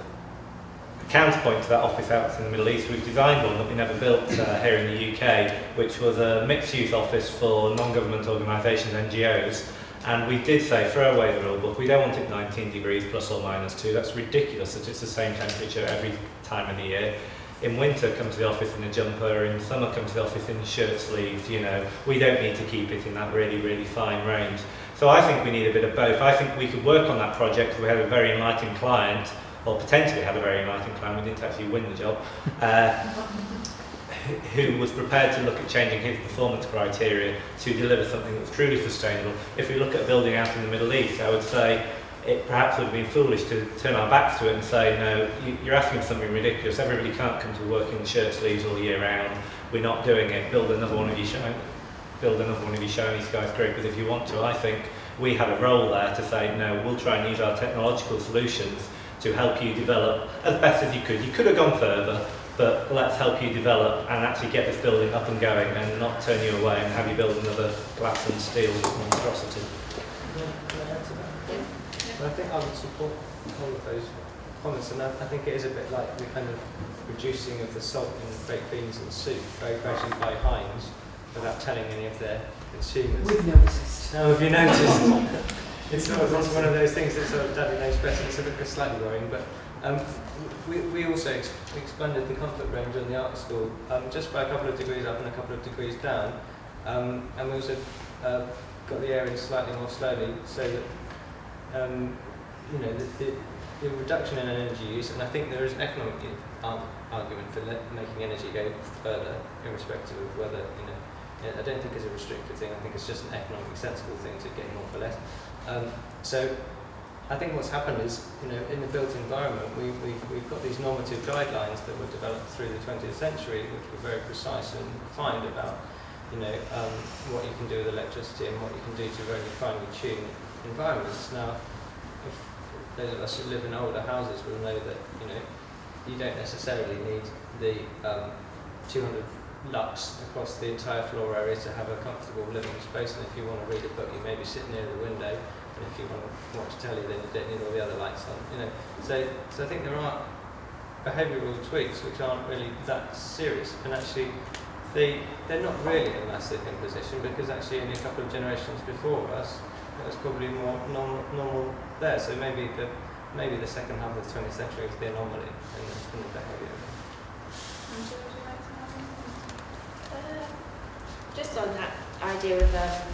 a counterpoint to that office out in the Middle East, we've designed one that we never built here in the UK, which was a mixed-use office for non-government organisations, NGOs, and we did say, throw away the rule book, we don't want it 19 degrees plus or minus 2, that's ridiculous that it's the same temperature every time of the year. In winter, come to the office in a jumper, in summer, come to the office in shirt sleeves, we don't need to keep it in that really, really fine range. So I think we need a bit of both. I think we could work on that project because we had a very enlightened client, or potentially had a very enlightened client, we didn't actually win the job, who was prepared to look at changing his performance criteria to deliver something that's truly sustainable. If we look at a building out in the Middle East, I would say it perhaps would have been foolish to turn our backs to it and say, no, you're asking for something ridiculous. Everybody can't come to work in shirt sleeves all year round. We're not doing it. Build another one of your shiny skyscrapers if you want to. I think we had a role there to say, no, we'll try and use our technological solutions to help you develop as best as you could. You could have gone further, but let's help you develop and actually get this building up and going and not turn you away and have you build another glass and steel monstrosity. I think I would support all of those comments, and I think it is a bit like the kind of reducing of the salt in baked beans and soup very gradually by Heinz without telling any of their consumers. We've noticed. Now, have you noticed? It's one of those things that sort of Daddy knows best, and it's a bit slightly worrying, but we also expanded the comfort range on the art school just by a couple of degrees up and a couple of degrees down, and we also got the air in slightly more slowly so that the reduction in energy use, and I think there is an economic argument for making energy go further, irrespective of whether, I don't think it's a restrictive thing, I think it's just an economically sensible thing to get more for less. So I think what's happened is, in the built environment, we've got these normative guidelines that were developed through the 20th century, which were very precise and refined about, what you can do with electricity and what you can do to very finely tune environments. Now, if those of us who live in older houses will know that you don't necessarily need the 200 lux across the entire floor area to have a comfortable living space, and if you want to read a book you maybe sit near the window, and if you want to watch telly then you don't need all the other lights on. So I think there are behavioural tweaks which aren't really that serious, and actually they're not really a massive imposition, because actually only a couple of generations before us it was probably more normal there. So maybe the second half of the 20th century was the anomaly in the behaviour. Just on that idea of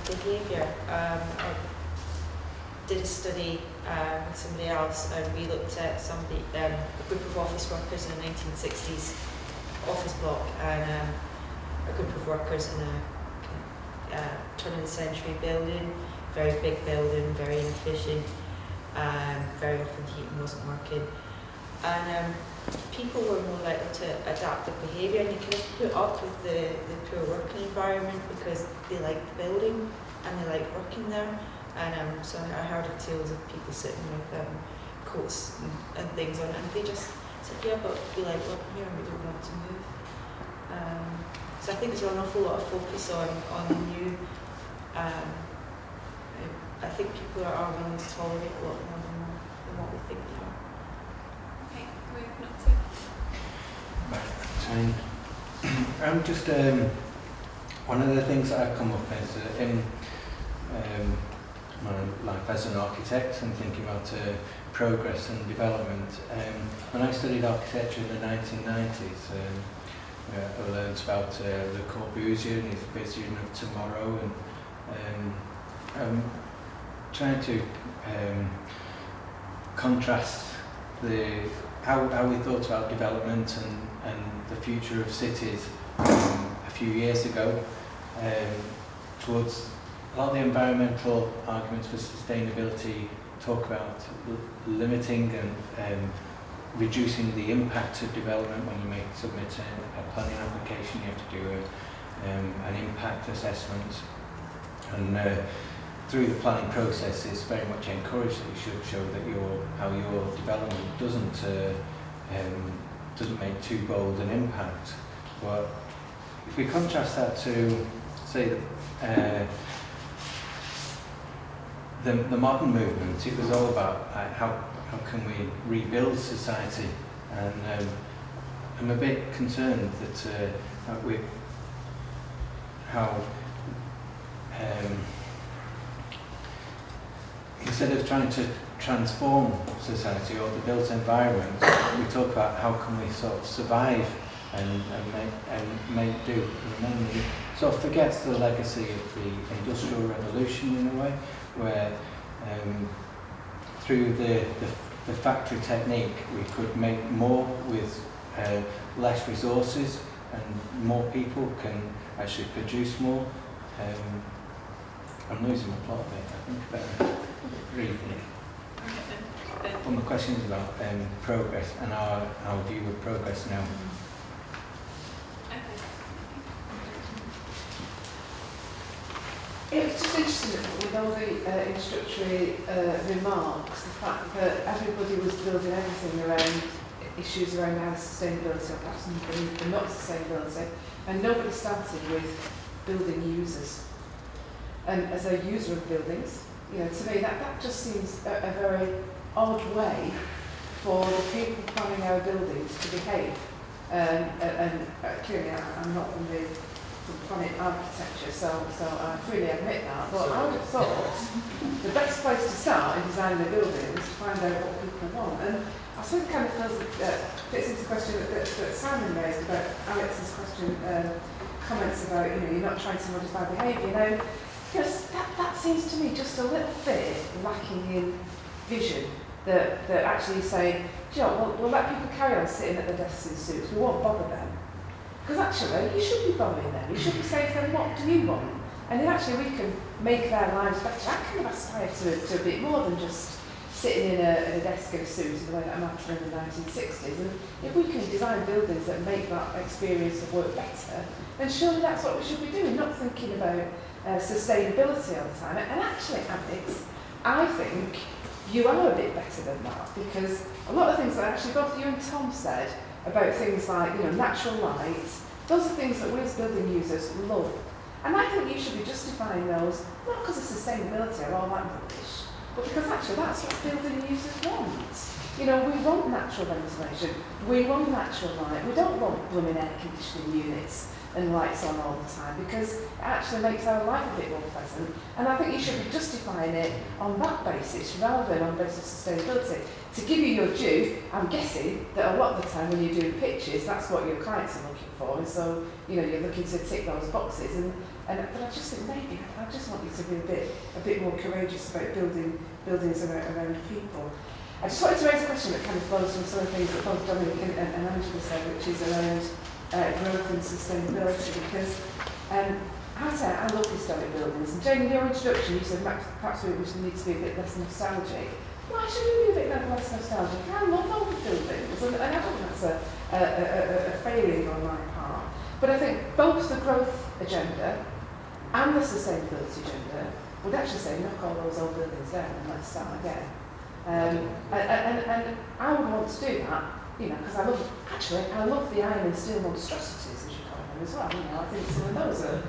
behaviour, I did a study with somebody else, and we looked at a group of office workers in a 1960s office block, and a group of workers in a turn of the century building, very big building, very inefficient, very often the heating wasn't working, and people were more likely to adapt their behaviour, and you kind of put up with the poor working environment because they liked the building and they liked working there. And so I heard of tales of people sitting with coats and things on, and they just said, yeah, but we like working here and we don't want to move. So I think there's an awful lot of focus on new. I think people are willing to tolerate a lot more than what we think they are. Okay, we're not to. I'm just one of the things that I've come up is in my life as an architect and thinking about progress and development. When I studied architecture in the 1990s, I learned about Le Corbusier and his vision of tomorrow, and I'm trying to contrast how we thought about development and the future of cities a few years ago towards a lot of the environmental arguments for sustainability talk about limiting and reducing the impact of development. When you submit a planning application, you have to do an impact assessment, and through the planning process it's very much encouraged that you should show that how your development doesn't make too bold an impact. But if we contrast that to, say, the modern movement, it was all about how can we rebuild society, and I'm a bit concerned that instead of trying to transform society or the built environment, we talk about how can we sort of survive and make do. And then we sort of forgets the legacy of the Industrial Revolution in a way, where through the factory technique we could make more with less resources, and more people can actually produce more. I'm losing my plot a bit. I think I better read it. Well, my question is about progress and our view of progress now. It was just interesting with all the introductory remarks, the fact that everybody was building everything around issues around either sustainability or perhaps not sustainability, and nobody started with building users. And as a user of buildings, to me that just seems a very odd way for the people planning our buildings to behave. And clearly I'm not from planet architecture, so I freely admit that, but I would have thought the best place to start in designing a building is to find out what people want. And I think it kind of fits into the question that Simon raised about Alex's question, comments about, you're not trying to modify behaviour. That seems to me just a little bit lacking in vision, that actually saying, we'll let people carry on sitting at their desks in suits, we won't bother them. Because actually, you should be bothering them. You should be saying to them, what do you want? And then actually we can make their lives better. I kind of aspire to a bit more than just sitting in a desk in a suit in the way that I'm after in the 1960s. And if we can design buildings that make that experience of work better, then surely that's what we should be doing, not thinking about sustainability all the time. And actually, Alex, I think you are a bit better than that, because a lot of things that actually both you and Tom said about things like, you know, natural light, those are things that we as building users love. And I think you should be justifying those, not because of sustainability or all that rubbish, but because actually that's what building users want. You know, we want natural ventilation, we want natural light, we don't want blooming air conditioning units and lights on all the time, because it actually makes our life a bit more pleasant. And I think you should be justifying it on that basis rather than on the basis of sustainability. To give you your due, I'm guessing that a lot of the time when you're doing pitches, that's what your clients are looking for, and so you know you're looking to tick those boxes. But I just think maybe I just want you to be a bit more courageous about buildings around people. I just wanted to raise a question that kind of flows from some of the things that both Dominic and Angela said, which is around growth and sustainability, because I love historic buildings. And Jane, in your introduction, you said perhaps we need to be a bit less nostalgic. Why should we be a bit less nostalgic? I love old buildings, and I don't think that's a failing on my part. But I think both the growth agenda and the sustainability agenda would actually say knock all those old buildings down and let's start again. And I would want to do that, you know, because I love the iron and steel monstrosities, as you call them, as well. You know, I think some of those are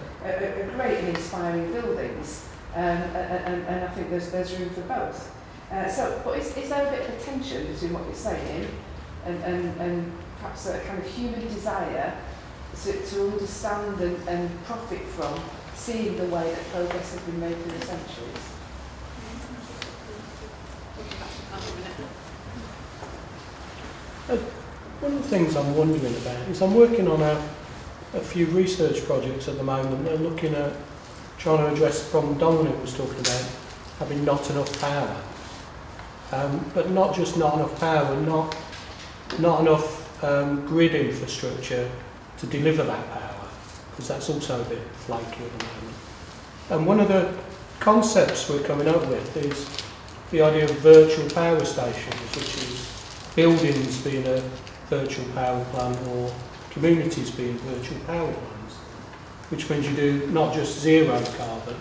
great and inspiring buildings, and I think there's room for both. But is there a bit of a tension between what you're saying and perhaps a kind of human desire to understand and profit from seeing the way that progress has been made through the centuries? One of the things I'm wondering about is I'm working on a few research projects at the moment. They're looking at trying to address the problem Dominic was talking about, having not enough power. But not just not enough power, not enough grid infrastructure to deliver that power, because that's also a bit flaky at the moment. And one of the concepts we're coming up with is the idea of virtual power stations, which is buildings being a virtual power plant or communities being virtual power plants, which means you do not just zero carbon,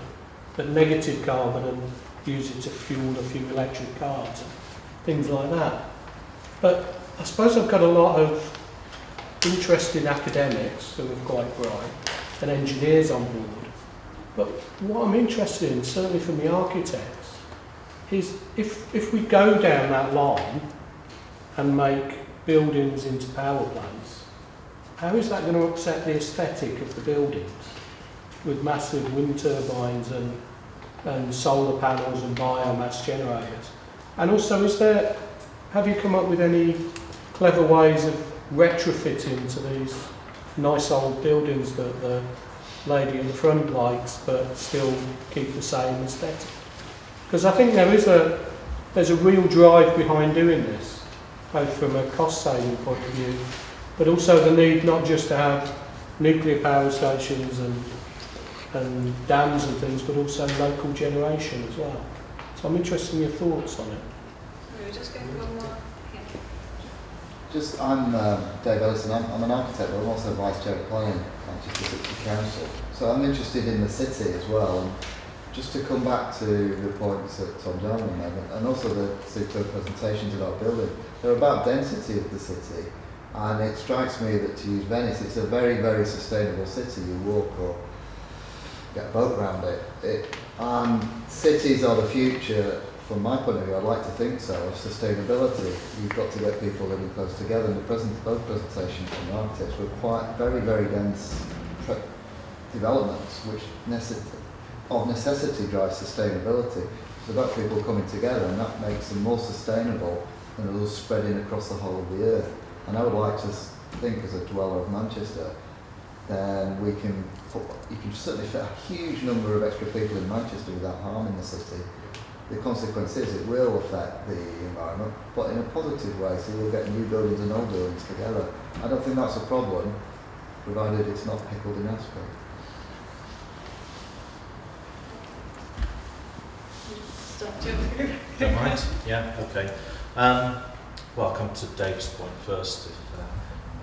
but negative carbon and use it to fuel a few electric cars and things like that. But I suppose I've got a lot of interested academics who are quite bright and engineers on board. But what I'm interested in, certainly from the architects, is if we go down that line and make buildings into power plants, how is that going to upset the aesthetic of the buildings with massive wind turbines and solar panels and biomass generators? And also, have you come up with any clever ways of retrofitting to these nice old buildings that the lady in the front likes but still keep the same aesthetic? Because I think there's a real drive behind doing this, both from a cost saving point of view, but also the need not just to have nuclear power stations and dams and things, but also local generation as well. So I'm interested in your thoughts on it. We're just going one more. I'm Dave Ellison. I'm an architect, but I'm also Vice Chair of Planning at Manchester City Council. So I'm interested in the city as well. And just to come back to the points that Tom Jarman made, and also the superb presentations about building, they're about density of the city. And it strikes me that, to use Venice, it's a very, very sustainable city. You walk or get a boat around it. Cities are the future. From my point of view, I'd like to think so, of sustainability. You've got to get people living close together, and both presentations from the architects were quite very, very dense developments, which of necessity drive sustainability. It's about people coming together, and that makes them more sustainable than those spreading across the whole of the earth. And I would like to think, as a dweller of Manchester, then you can certainly fit a huge number of extra people in Manchester without harming the city. The consequence is it will affect the environment, but in a positive way, so you'll get new buildings and old buildings together. I don't think that's a problem, provided it's not pickled in asphalt. stop joking. Don't mind? Yeah, okay. Well, I'll come to Dave's point first, if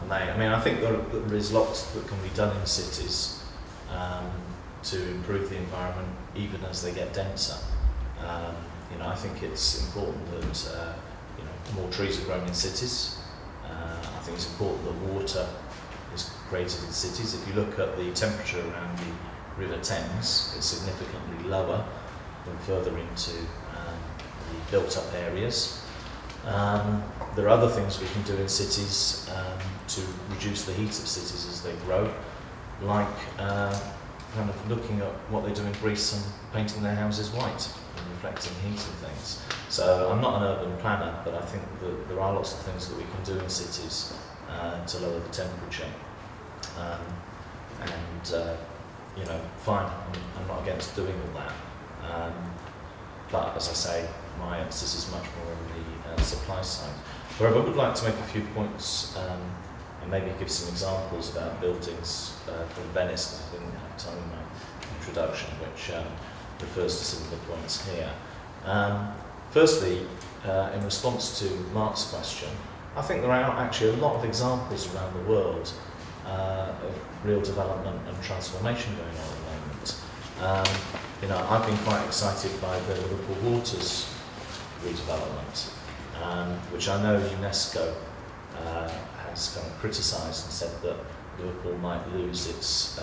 I may. I mean, I think there is lots that can be done in cities to improve the environment, even as they get denser. You know, I think it's important that you know, more trees are grown in cities. I think it's important that water is created in cities. If you look at the temperature around the River Thames, it's significantly lower than further into the built-up areas. There are other things we can do in cities to reduce the heat of cities as they grow, like kind of looking at what they do in Greece and painting their houses white and reflecting heat and things. So I'm not an urban planner, but I think that there are lots of things that we can do in cities to lower the temperature. You know, fine, I'm not against doing all that. But as I say, my emphasis is much more on the supply side. However, I would like to make a few points and maybe give some examples about buildings from Venice, because I didn't have time in my introduction, which refers to some of the points here. Firstly, in response to Mark's question, I think there are actually a lot of examples around the world of real development and transformation going on at the moment. You know, I've been quite excited by the Liverpool Waters redevelopment, which I know UNESCO has kind of criticised and said that Liverpool might lose its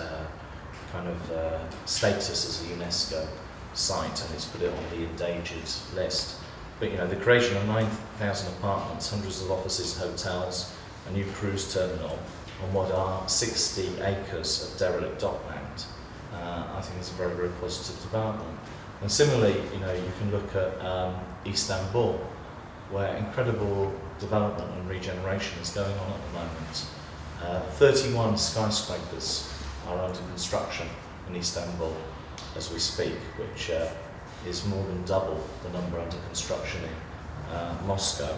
kind of status as a UNESCO site, and it's put it on the endangered list. But you know, the creation of 9,000 apartments, hundreds of offices, hotels, a new cruise terminal on what are 60 acres of derelict dockland, I think is a very, very positive development. And similarly, you know, you can look at Istanbul, where incredible development and regeneration is going on at the moment. 31 skyscrapers are under construction in Istanbul as we speak, which is more than double the number under construction in Moscow.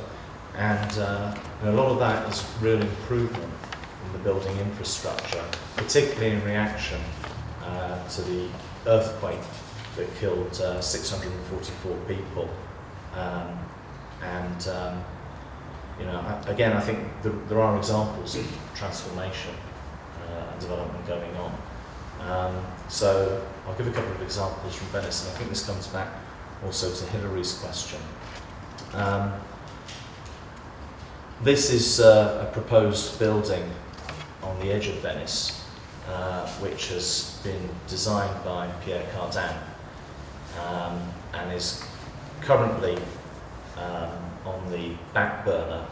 And a lot of that is real improvement in the building infrastructure, particularly in reaction to the earthquake that killed 644 people. You know, again, I think there are examples of transformation and development going on. So I'll give a couple of examples from Venice, and I think this comes back also to Hillary's question. This is a proposed building on the edge of Venice, which has been designed by Pierre Cardin, and is currently on the back burner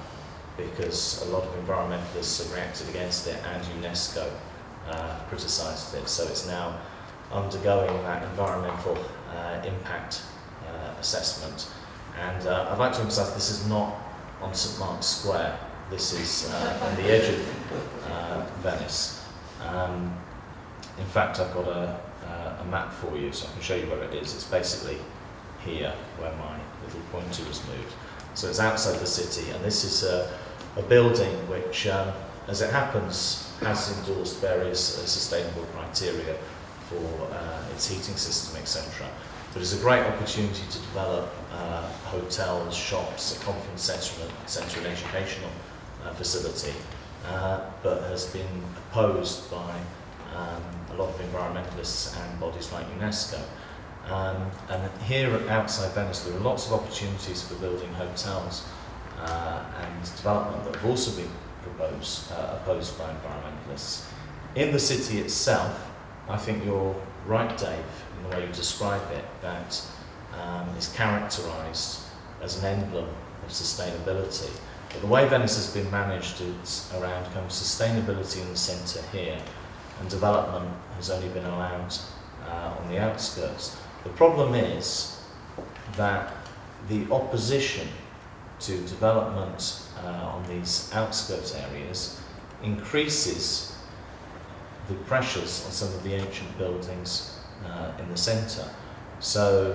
because a lot of environmentalists have reacted against it, and UNESCO criticised it. So it's now undergoing that environmental impact assessment. And I'd like to emphasise this is not on St Mark's Square. This is on the edge of Venice. In fact, I've got a map for you, so I can show you where it is. It's basically here, where my little pointer was moved. So it's outside the city, and this is a building which, as it happens, has endorsed various sustainable criteria for its heating system, etc. But it's a great opportunity to develop hotels, shops, a conference centre, an educational facility, but has been opposed by a lot of environmentalists and bodies like UNESCO. And here outside Venice, there are lots of opportunities for building hotels and development that have also been opposed by environmentalists. In the city itself, I think you're right, Dave, in the way you describe it, that is characterised as an emblem of sustainability. But the way Venice has been managed is around kind of sustainability in the centre here, and development has only been allowed on the outskirts. The problem is that the opposition to development on these outskirts areas increases the pressures on some of the ancient buildings in the centre. So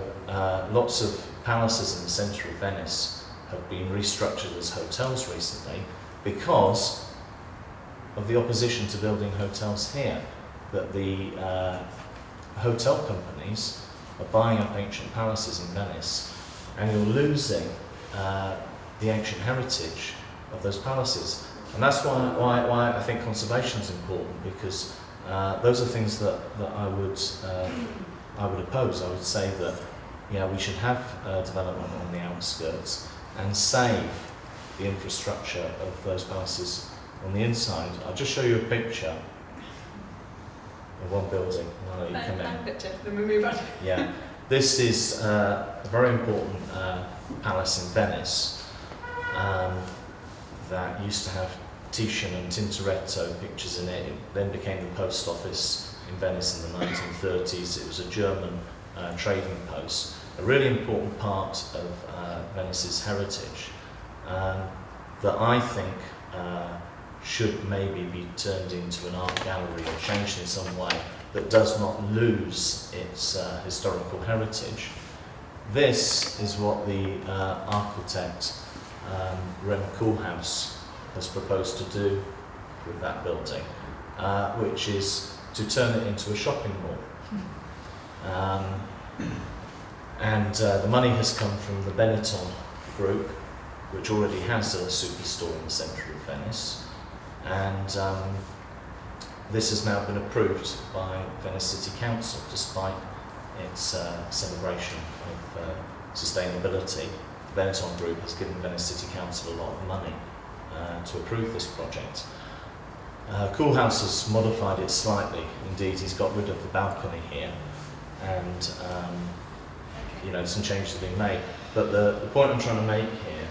lots of palaces in the centre of Venice have been restructured as hotels recently because of the opposition to building hotels here, that the hotel companies are buying up ancient palaces in Venice and you're losing the ancient heritage of those palaces. And that's why I think conservation is important, because those are things that I would oppose. I would say that we should have development on the outskirts and save the infrastructure of those palaces on the inside. I'll just show you a picture of one building. I'll let you come in. Picture, then we move on. Yeah, this is a very important palace in Venice that used to have Titian and Tintoretto pictures in it. It then became the post office in Venice in the 1930s. It was a German trading post, a really important part of Venice's heritage that I think should maybe be turned into an art gallery or changed in some way that does not lose its historical heritage. This is what the architect Rem Koolhaas has proposed to do with that building, which is to turn it into a shopping mall. And the money has come from the Benetton group, which already has a superstore in the centre of Venice, and this has now been approved by Venice City Council, despite its celebration of sustainability. The Benetton Group has given Venice City Council a lot of money to approve this project. Koolhaas has modified it slightly. Indeed, he's got rid of the balcony here, and some changes have been made. But the point I'm trying to make here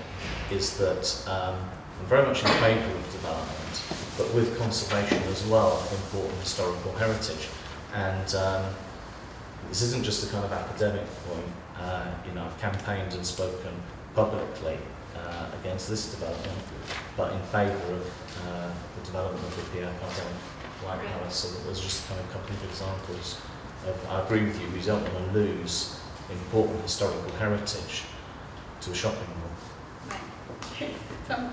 is that I'm very much in favour of development, but with conservation as well of important historical heritage. And this isn't just a kind of academic point. I've campaigned and spoken publicly against this development, but in favour of the development of the Pierre Cardin White Palace. So there's just kind of a couple of examples of, I agree with you, we don't want to lose important historical heritage to a shopping mall. Right. Tom,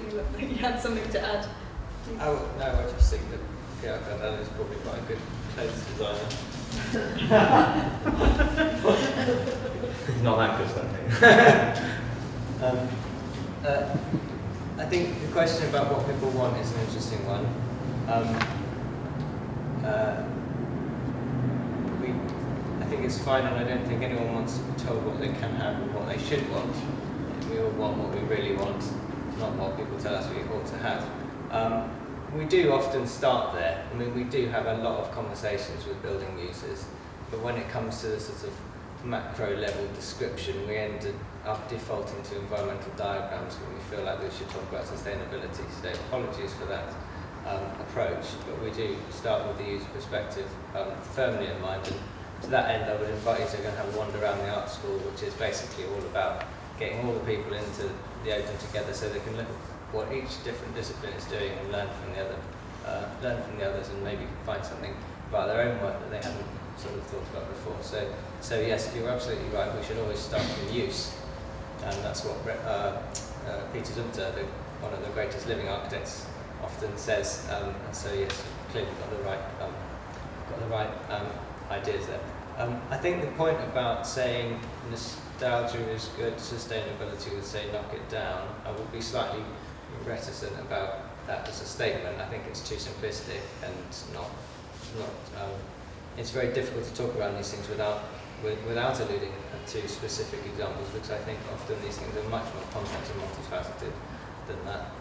you look like you had something to add. I just think that Pierre Cardin is probably quite a good clothes designer. Not that good, I think. I think the question about what people want is an interesting one. I think it's fine, and I don't think anyone wants to be told what they can have and what they should want. We all want what we really want, not what people tell us we ought to have. We do often start there. I mean, we do have a lot of conversations with building users, but when it comes to the sort of macro level description, we end up defaulting to environmental diagrams when we feel like we should talk about sustainability. So apologies for that approach, but we do start with the user perspective firmly in mind. And to that end, I would invite you to go and have a wander around the art school, which is basically all about getting all the people into the open together so they can look at what each different discipline is doing and learn from the others, and maybe find something about their own work that they haven't sort of thought about before. So yes, you're absolutely right. We should always start from use, and that's what Peter Zumthor, one of the greatest living architects, often says. And so yes, you've clearly got the right ideas there. I think the point about saying nostalgia is good, sustainability would say knock it down. I would be slightly reticent about that as a statement. I think it's too simplistic and not. It's very difficult to talk around these things without alluding to specific examples, because I think often these things are much more complex and multifaceted than that.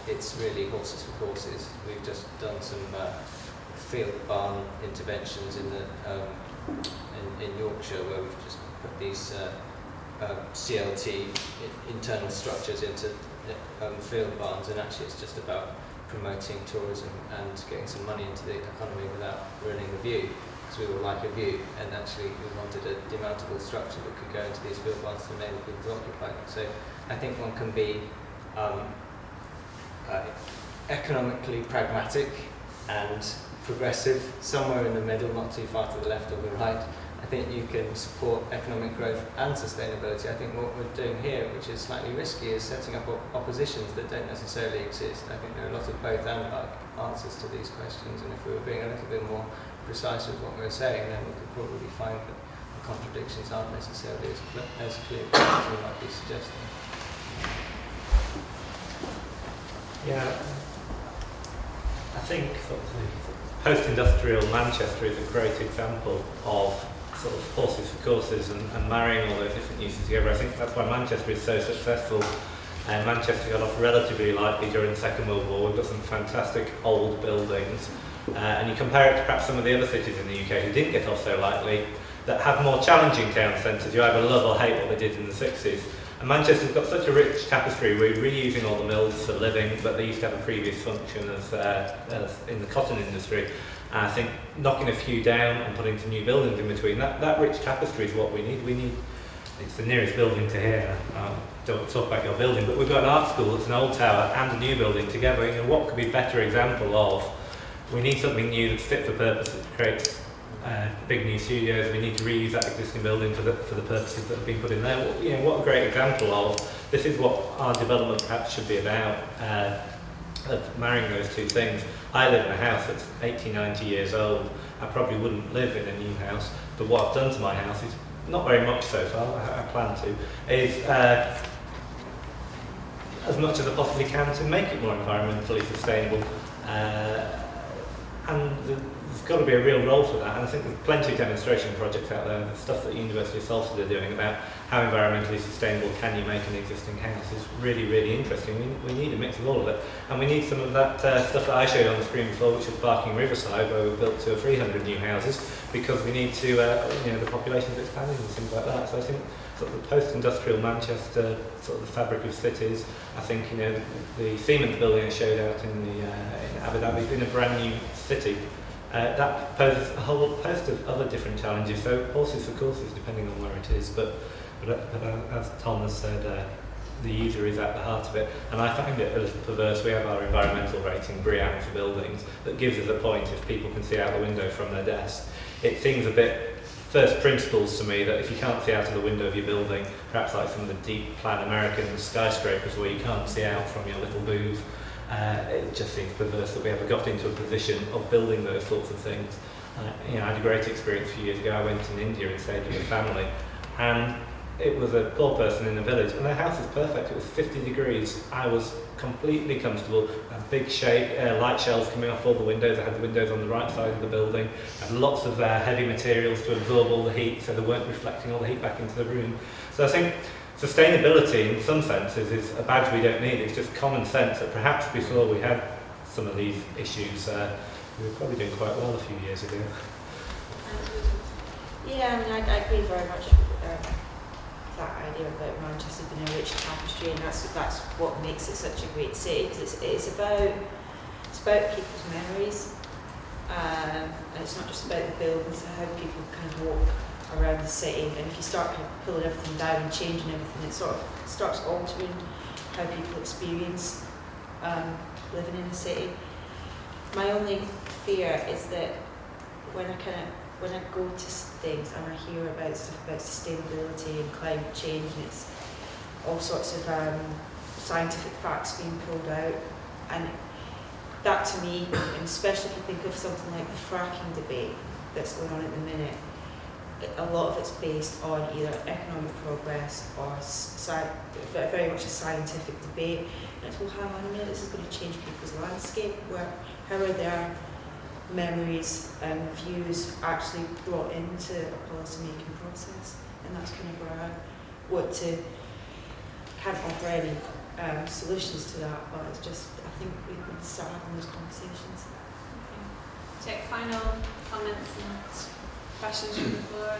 It's really horses for courses. We've just done some field barn interventions in Yorkshire, where we've just put these CLT internal structures into field barns, and actually it's just about promoting tourism and getting some money into the economy without ruining the view, because we all like a view, and actually we wanted a demountable structure that could go into these field barns to enable people to occupy them. So I think one can be economically pragmatic and progressive, somewhere in the middle, not too far to the left or the right. I think you can support economic growth and sustainability. I think what we're doing here, which is slightly risky, is setting up oppositions that don't necessarily exist. I think there are a lot of both and answers to these questions, and if we were being a little bit more precise with what we were saying, then we could probably find a contradictions aren't necessarily as clear as we might be suggesting. Yeah, I think sort of the post-industrial Manchester is a great example of sort of horses for courses and marrying all those different uses together. I think that's why Manchester is so successful. Manchester got off relatively lightly during the Second World War. We've got some fantastic old buildings. And you compare it to perhaps some of the other cities in the UK who didn't get off so lightly, that have more challenging town centres. You either love or hate what they did in the 60s. And Manchester's got such a rich tapestry. We're reusing all the mills for living, but they used to have a previous function as in the cotton industry. And I think knocking a few down and putting some new buildings in between, that rich tapestry is what we need. It's the nearest building to here. Don't want to talk about your building, but we've got an art school, it's an old tower and a new building together. You know, what could be a better example of, we need something new that's fit for purpose, that creates big new studios. We need to reuse that existing building for the purposes that have been put in there. Well, you know, what a great example of, this is what our development perhaps should be about, of marrying those two things. I live in a house that's 80, 90 years old. I probably wouldn't live in a new house, but what I've done to my house is not very much so far, I plan to, is as much as I possibly can to make it more environmentally sustainable. And there's got to be a real role for that, and I think there's plenty of demonstration projects out there. The stuff that the University of Salford are doing about how environmentally sustainable can you make an existing house is really, really interesting. We need a mix of all of it, and we need some of that stuff that I showed on the screen before, which was Barking Riverside, where we've built 200 or 300 new houses, because we need to, the population's expanding and things like that. So I think sort of the post-industrial Manchester, sort of the fabric of cities. I think the Siemens building I showed out in Abu Dhabi, in a brand new city, that poses a whole host of other different challenges. So horses for courses, depending on where it is. But as Tom has said, the user is at the heart of it. And I find it a little perverse. We have our environmental rating, BREEAM for buildings, that gives us a point if people can see out the window from their desk. It seems a bit first principles to me that if you can't see out of the window of your building, perhaps like some of the deep plan American skyscrapers where you can't see out from your little booth, it just seems perverse that we ever got into a position of building those sorts of things. I had a great experience a few years ago. I went in India and stayed with a family, and it was a poor person in a village, and their house was perfect. It was 50 degrees. I was completely comfortable. A big light shelves coming off all the windows. I had the windows on the right side of the building. I had lots of heavy materials to absorb all the heat, so they weren't reflecting all the heat back into the room. So I think sustainability, in some senses, is a badge we don't need. It's just common sense that perhaps before we had some of these issues, we were probably doing quite well a few years ago. Yeah, I agree very much with that idea about Manchester being a rich tapestry, and that's what makes it such a great city, because it's about people's memories, and it's not just about the buildings, it's how people kind of walk around the city. And if you start kind of pulling everything down and changing everything, it sort of starts altering how people experience living in a city. My only fear is that when I go to things and I hear about stuff about sustainability and climate change, and it's all sorts of scientific facts being pulled out, and that to me, and especially if you think of something like the fracking debate that's going on at the minute, a lot of it's based on either economic progress or very much a scientific debate. And it's, well, hang on a minute, this is going to change people's landscape. How are their memories and views actually brought into a policy making process? And that's kind of where I can't offer any solutions to that, but it's just, I think we need to start having those conversations. Okay. Take final comments and questions from the floor.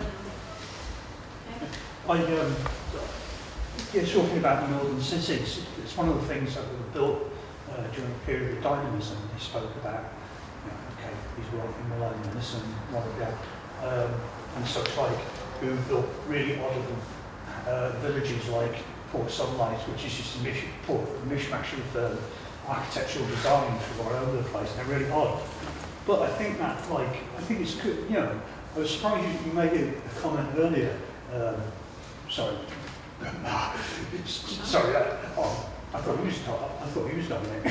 Talking about the northern cities, it's one of the things that were built during a period of dynamism. They spoke about, these were often millennials and whatever, and such like, who built really odd villages like Port Sunlight, which is just a mishmash of architectural design from all over the place, and they're really odd. But I think that, I think it's good, I was surprised you made a comment earlier, I thought you was Dominic.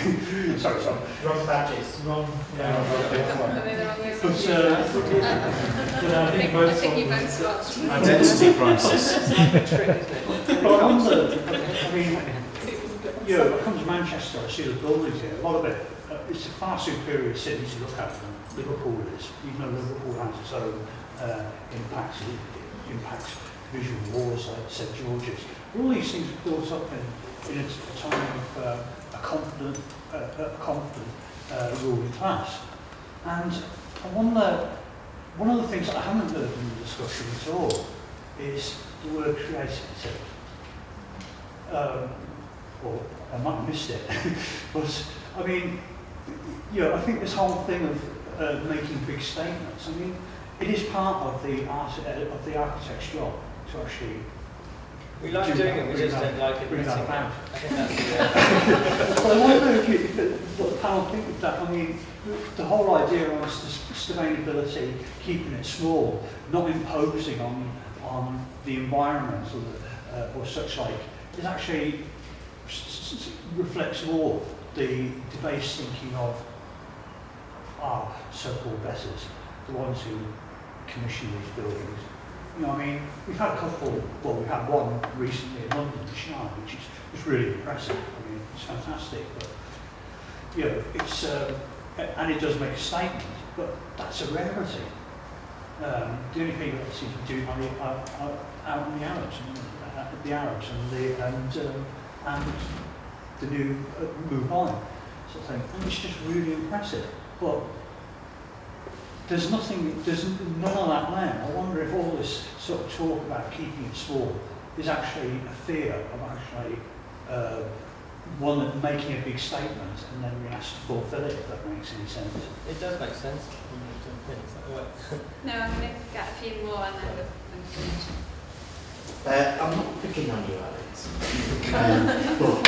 Sorry. Wrong badges. Wrong. But, I think you both swatched. Identity crisis. But I wonder, I mean, you know, I come to Manchester, I see the buildings here, a lot of it, it's a far superior city to look at than Liverpool is. Even though Liverpool has its own impacts visual wars like St George's. All these things are built up in a time of a confident ruling class. And I wonder, one of the things that I haven't heard in the discussion at all is the word creativity. Or I might have missed it, but I mean, you know, I think this whole thing of making big statements, I mean, it is part of the architect's job to actually. We like doing it, we just don't like it. Bring that about. I think that's Well, I wonder if what the panel think of that. I mean, the whole idea of sustainability, keeping it small, not imposing on the environment or such like, is actually reflects more the debased thinking of our so-called betters, the ones who commission these buildings. You know, I mean, we've had a couple, well, we had one recently in London, the Shine, which is really impressive. I mean, it's fantastic, but, you know, it's, and it does make a statement, but that's a rarity. The only people that seem to do are out in the Arabs, and the new move on sort of thing. And it's just really impressive, but there's none of that there. I wonder if all this sort of talk about keeping it small is actually a fear of actually making a big statement and then we have to fulfil it, if that makes any sense. It does make sense. No, I'm going to get a few more and then we'll finish. I'm not picking on you, Alex. But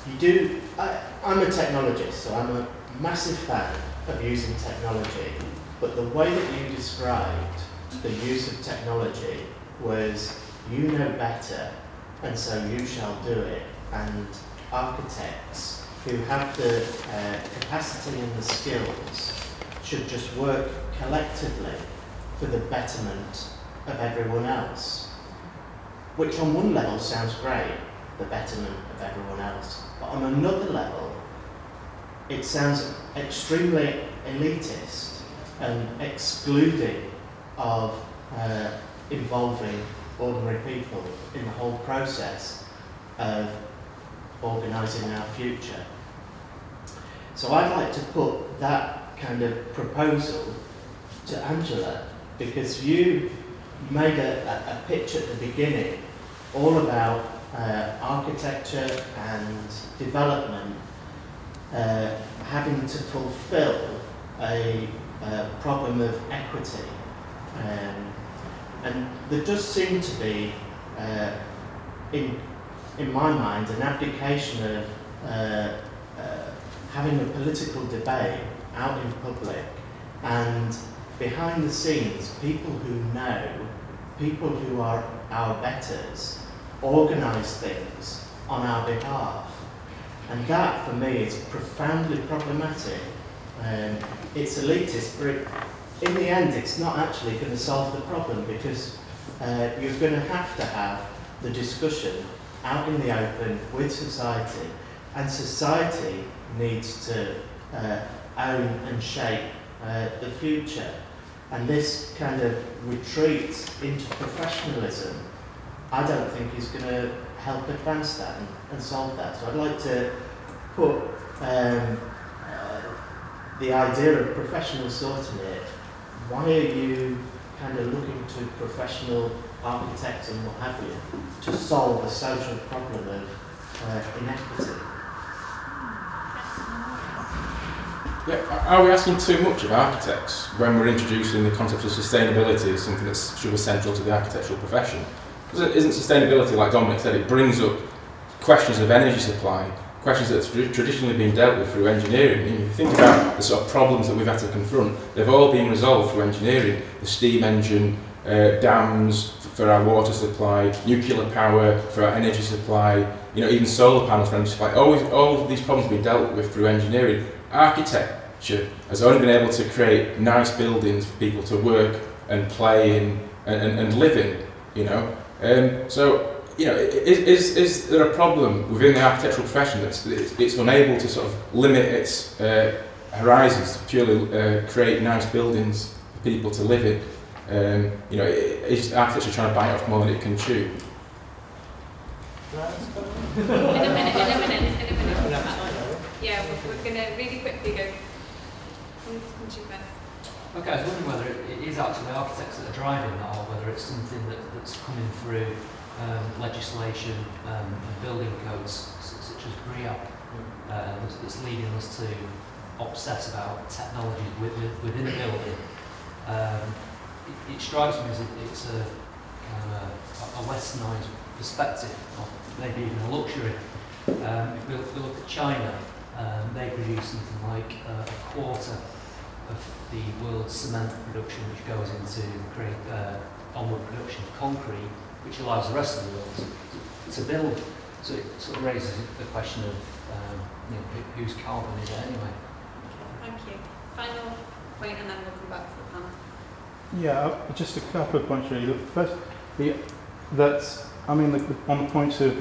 you do. I'm a technologist, so I'm a massive fan of using technology. But the way that you described the use of technology was, you know better, and so you shall do it. And architects who have the capacity and the skills should just work collectively for the betterment of everyone else, which on one level sounds great, the betterment of everyone else, but on another level it sounds extremely elitist and excluding of involving ordinary people in the whole process of organising our future. So I'd like to put that kind of proposal to Angela, because you made a pitch at the beginning all about architecture and development having to fulfill a problem of equity. And there does seem to be, in my mind, an abdication of having a political debate out in public, and behind the scenes, people who know, people who are our betters, organise things on our behalf. And that, for me, is profoundly problematic. It's elitist, but in the end, it's not actually going to solve the problem, because you're going to have the discussion out in the open with society, and society needs to own and shape the future. And this kind of retreat into professionalism, I don't think is going to help advance that and solve that. So I'd like to put the idea of professional sorting it. Why are you kind of looking to professional architects and what have you to solve a social problem of inequity? Yeah, are we asking too much of architects when we're introducing the concept of sustainability as something that should be central to the architectural profession? Because isn't sustainability, like Dominic said, it brings up questions of energy supply, questions that have traditionally been dealt with through engineering. And if you think about the sort of problems that we've had to confront, they've all been resolved through engineering. The steam engine, dams, for our water supply, nuclear power for our energy supply, even solar panels for energy supply. All of these problems have been dealt with through engineering. Architecture has only been able to create nice buildings for people to work and play in and live in, is there a problem within the architectural profession that it's unable to sort of limit its horizons to purely create nice buildings for people to live in? Is architecture trying to bite off more than it can chew? In a minute. Yeah, we're going to really quickly go. Okay, I was wondering whether it is actually architects that are driving that, or whether it's something that's coming through legislation and building codes such as BRIAP that's leading us to obsess about technology within a building. It strikes me as it's a kind of a westernised perspective, or maybe even a luxury. If we look at China, they produce something like a quarter of the world's cement production, which goes into create onward production of concrete, which allows the rest of the world to build. So it sort of raises the question of whose carbon is it anyway? Thank you. Final point, and then we'll come back to the panel. Yeah, just a couple of points really. First, on the point of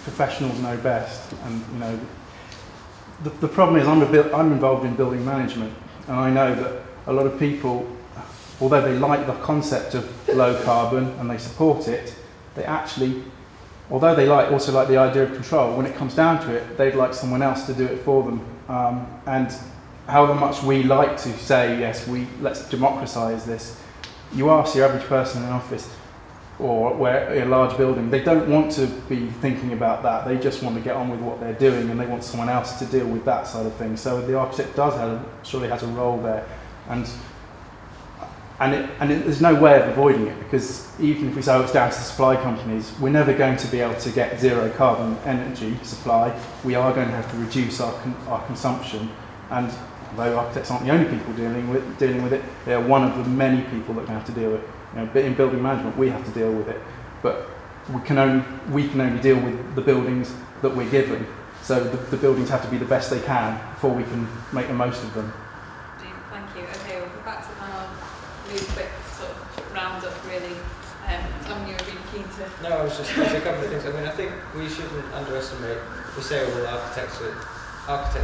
professionals know best, and the problem is I'm involved in building management, and I know that a lot of people, although they like the concept of low carbon and they support it, they actually, although they also like the idea of control, when it comes down to it, they'd like someone else to do it for them. And however much we like to say, yes, let's democratise this, you ask your average person in an office or in a large building, they don't want to be thinking about that. They just want to get on with what they're doing, and they want someone else to deal with that side of things. So the architect surely has a role there, and there's no way of avoiding it, because even if we say it's down to the supply companies, we're never going to be able to get zero carbon energy supply. We are going to have to reduce our consumption, and although architects aren't the only people dealing with it, they are one of the many people that are going to have to deal with it. But in building management, we have to deal with it, but we can only deal with the buildings that we're given. So the buildings have to be the best they can before we can make the most of them. Thank you. Okay, we'll come back to the panel. Really quick sort of round up, really. Tom, you were really keen to. No, there's a couple of things. I think we shouldn't underestimate. We say all architects look after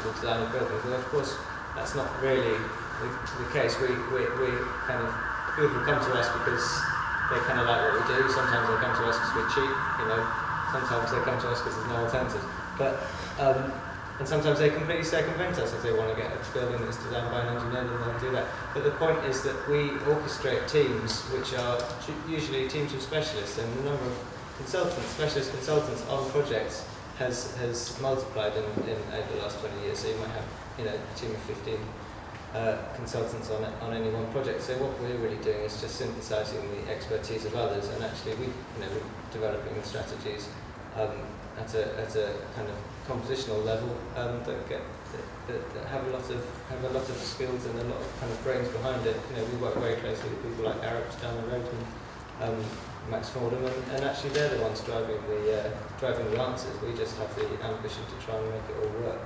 the design of buildings. Well, of course, that's not really the case. We kind of, people come to us because they kind of like what we do. Sometimes they come to us because we're cheap, Sometimes they come to us because there's no alternative. But and sometimes they completely circumvent us if they want to get a building that's designed by an engineer, then they'll do that. But the point is that we orchestrate teams, which are usually teams of specialists, and the number of specialist consultants on projects has multiplied over the last 20 years. So you might have a team of 15 consultants on any one project. So what we're really doing is just synthesising the expertise of others, and actually we're developing the strategies at a kind of compositional level that have a lot of skills and a lot of kind of brains behind it. We work very closely with people like Arabs down the road and Max Fordham, and actually they're the ones driving the answers. We just have the ambition to try and make it all work.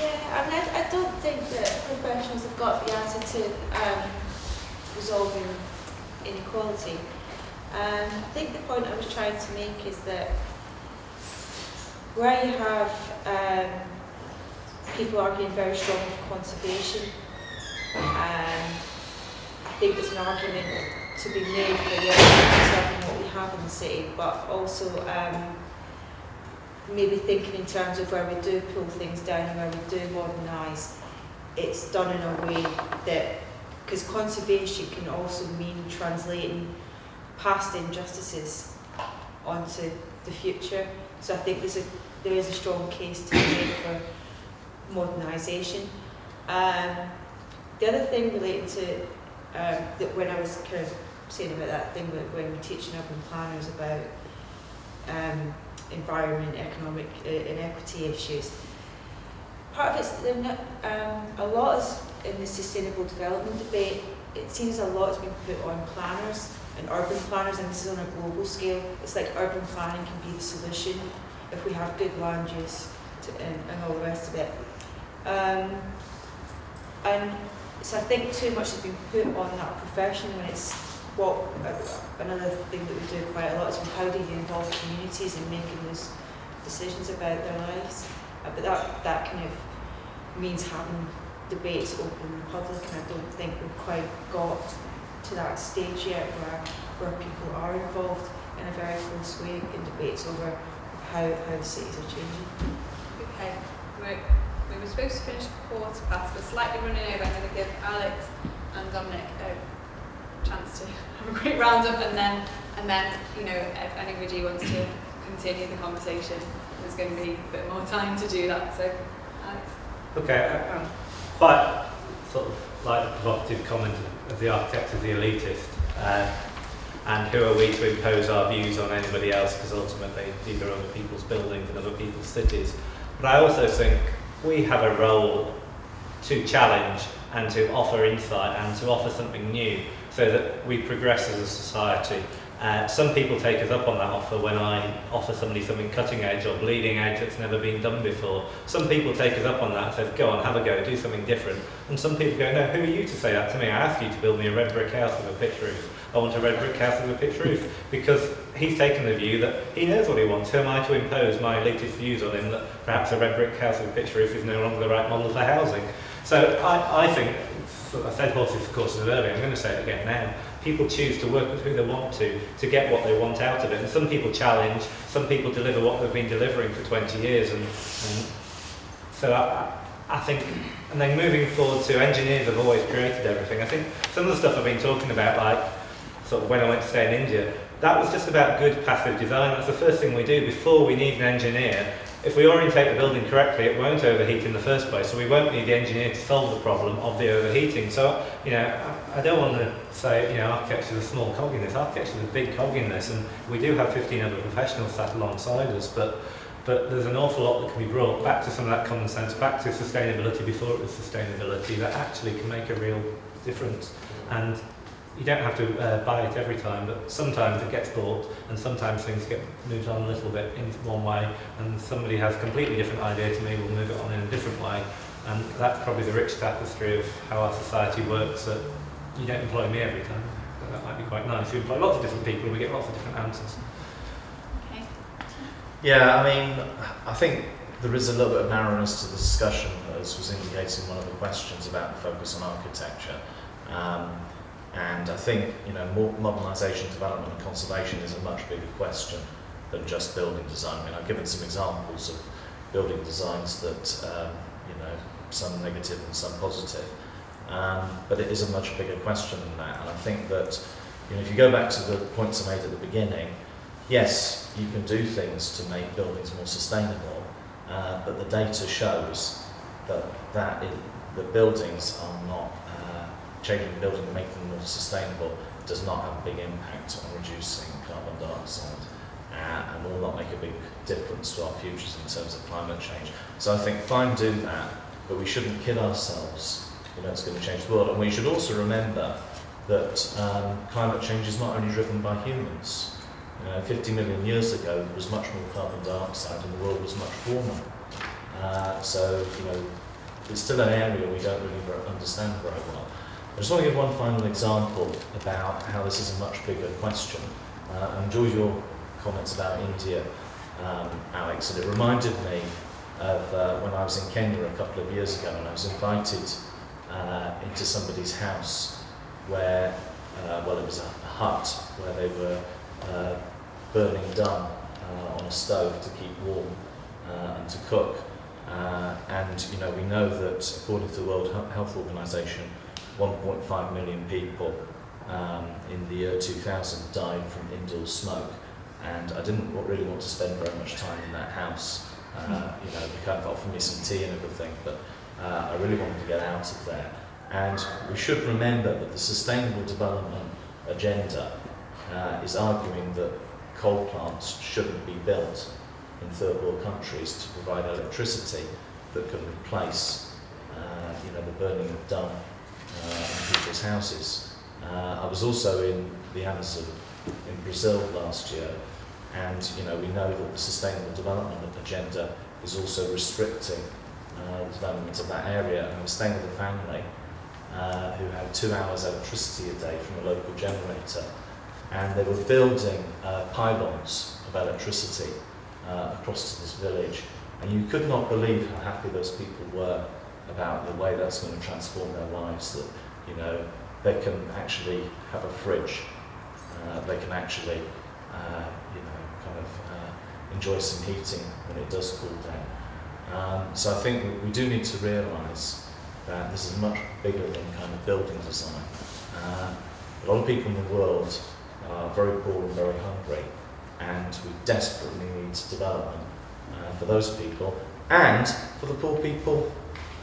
Yeah, I don't think that professionals have got the answer to resolving inequality. I think the point I was trying to make is that where you have people arguing very strongly for conservation, I think there's an argument to be made for preserving what we have in the city, but also maybe thinking in terms of where we do pull things down and where we do modernise, it's done in a way that, because conservation can also mean translating past injustices onto the future. So I think there is a strong case to be made for modernisation. The other thing related to that when I was kind of saying about that thing when we're teaching urban planners about environment, economic inequity issues, part of it's a lot in the sustainable development debate, it seems a lot has been put on planners and urban planners, and this is on a global scale. It's like urban planning can be the solution if we have good land use and all the rest of it. And so I think too much has been put on that profession when it's another thing that we do quite a lot is how do you involve communities in making those decisions about their lives. But that kind of means having debates open in public, and I don't think we've quite got to that stage yet where people are involved in a very close way in debates over how the cities are changing. Okay, we were supposed to finish 1:15, but slightly running over. I'm going to give Alex and Dominic a chance to have a quick roundup, and then if anybody wants to continue the conversation, there's going to be a bit more time to do that. So, Alex. Okay, quite sort of like the provocative comment of the architect as the elitist, and who are we to impose our views on anybody else, because ultimately these are other people's buildings and other people's cities. But I also think we have a role to challenge and to offer insight and to offer something new so that we progress as a society. Some people take us up on that offer when I offer somebody something cutting edge or bleeding edge that's never been done before. Some people take us up on that and say, go on, have a go, do something different. And some people go, no, who are you to say that to me? I asked you to build me a red brick house with a pitch roof. I want a red brick house with a pitch roof. Because he's taken the view that he knows what he wants. Who am I to impose my elitist views on him that perhaps a red brick house with a pitch roof is no longer the right model for housing? So I think, I said horses for courses earlier, I'm going to say it again now. People choose to work with who they want to get what they want out of it. And some people challenge, some people deliver what they've been delivering for 20 years. And so I think, and then moving forward to engineers have always created everything. I think some of the stuff I've been talking about, like sort of when I went to stay in India, that was just about good passive design. That's the first thing we do before we need an engineer. If we orientate the building correctly, it won't overheat in the first place, so we won't need the engineer to solve the problem of the overheating. So, I don't want to say, architecture is a small cog in this. Architecture is a big cog in this, and we do have 15 other professionals sat alongside us, but there's an awful lot that can be brought back to some of that common sense, back to sustainability before it was sustainability, that actually can make a real difference. And you don't have to buy it every time, but sometimes it gets bought, and sometimes things get moved on a little bit in one way, and somebody has a completely different idea to me, we'll move it on in a different way. And that's probably the rich tapestry of how our society works, that you don't employ me every time. But that might be quite nice. You employ lots of different people and we get lots of different answers. Okay. Yeah, I think there is a little bit of narrowness to the discussion, as was indicated in one of the questions about the focus on architecture. And I think, modernisation, development and conservation is a much bigger question than just building design. I've given some examples of building designs that, some negative and some positive. But it is a much bigger question than that. And I think that, if you go back to the points I made at the beginning, yes, you can do things to make buildings more sustainable, but the data shows that the buildings are not changing the building and making them more sustainable does not have a big impact on reducing carbon dioxide and will not make a big difference to our futures in terms of climate change. So I think fine do that, but we shouldn't kid ourselves, it's going to change the world. And we should also remember that climate change is not only driven by humans. 50 million years ago there was much more carbon dioxide and the world was much warmer. So it's still an area we don't really understand very well. I just want to give one final example about how this is a much bigger question. I enjoyed your comments about India, Alex, and it reminded me of when I was in Kenya a couple of years ago, and I was invited into somebody's house where, it was a hut where they were burning dung on a stove to keep warm and to cook. And we know that according to the World Health Organization, 1.5 million people in the year 2000 died from indoor smoke, and I didn't really want to spend very much time in that house. They kind of offered me some tea and everything, but I really wanted to get out of there. And we should remember that the Sustainable Development Agenda is arguing that coal plants shouldn't be built in third world countries to provide electricity that can replace you know, the burning of dung in people's houses. I was also in the Amazon in Brazil last year, and you know, we know that the Sustainable Development Agenda is also restricting the development of that area. And I was staying with a family who had 2 hours electricity a day from a local generator, and they were building pylons of electricity across to this village, and you could not believe how happy those people were about the way that's going to transform their lives, that you know, they can actually have a fridge, they can actually you know, kind of enjoy some heating when it does cool down. So I think we do need to realise that this is much bigger than kind of building design. A lot of people in the world are very poor and very hungry, and we desperately need development for those people and for the poor people,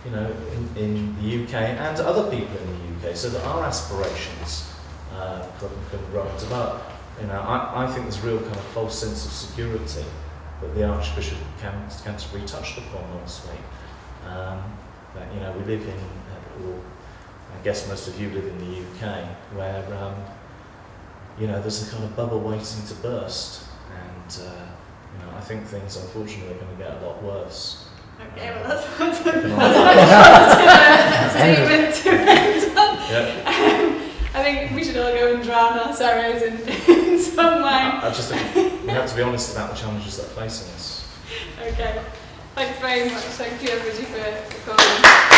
you know, in the UK and other people in the UK, so that our aspirations can grow and develop. You know, I think there's a real kind of false sense of security that the Archbishop of Canterbury touched upon last week. That, you know, we live in, or I guess most of you live in the UK, where you know, there's a kind of bubble waiting to burst, and you know, I think things unfortunately are going to get a lot worse. Okay, well that's a statement to end on. Yeah. I think we should all go and drown our sorrows in some wine. I just think we have to be honest about the challenges that are facing us. Okay, thanks very much. Thank you everybody for coming.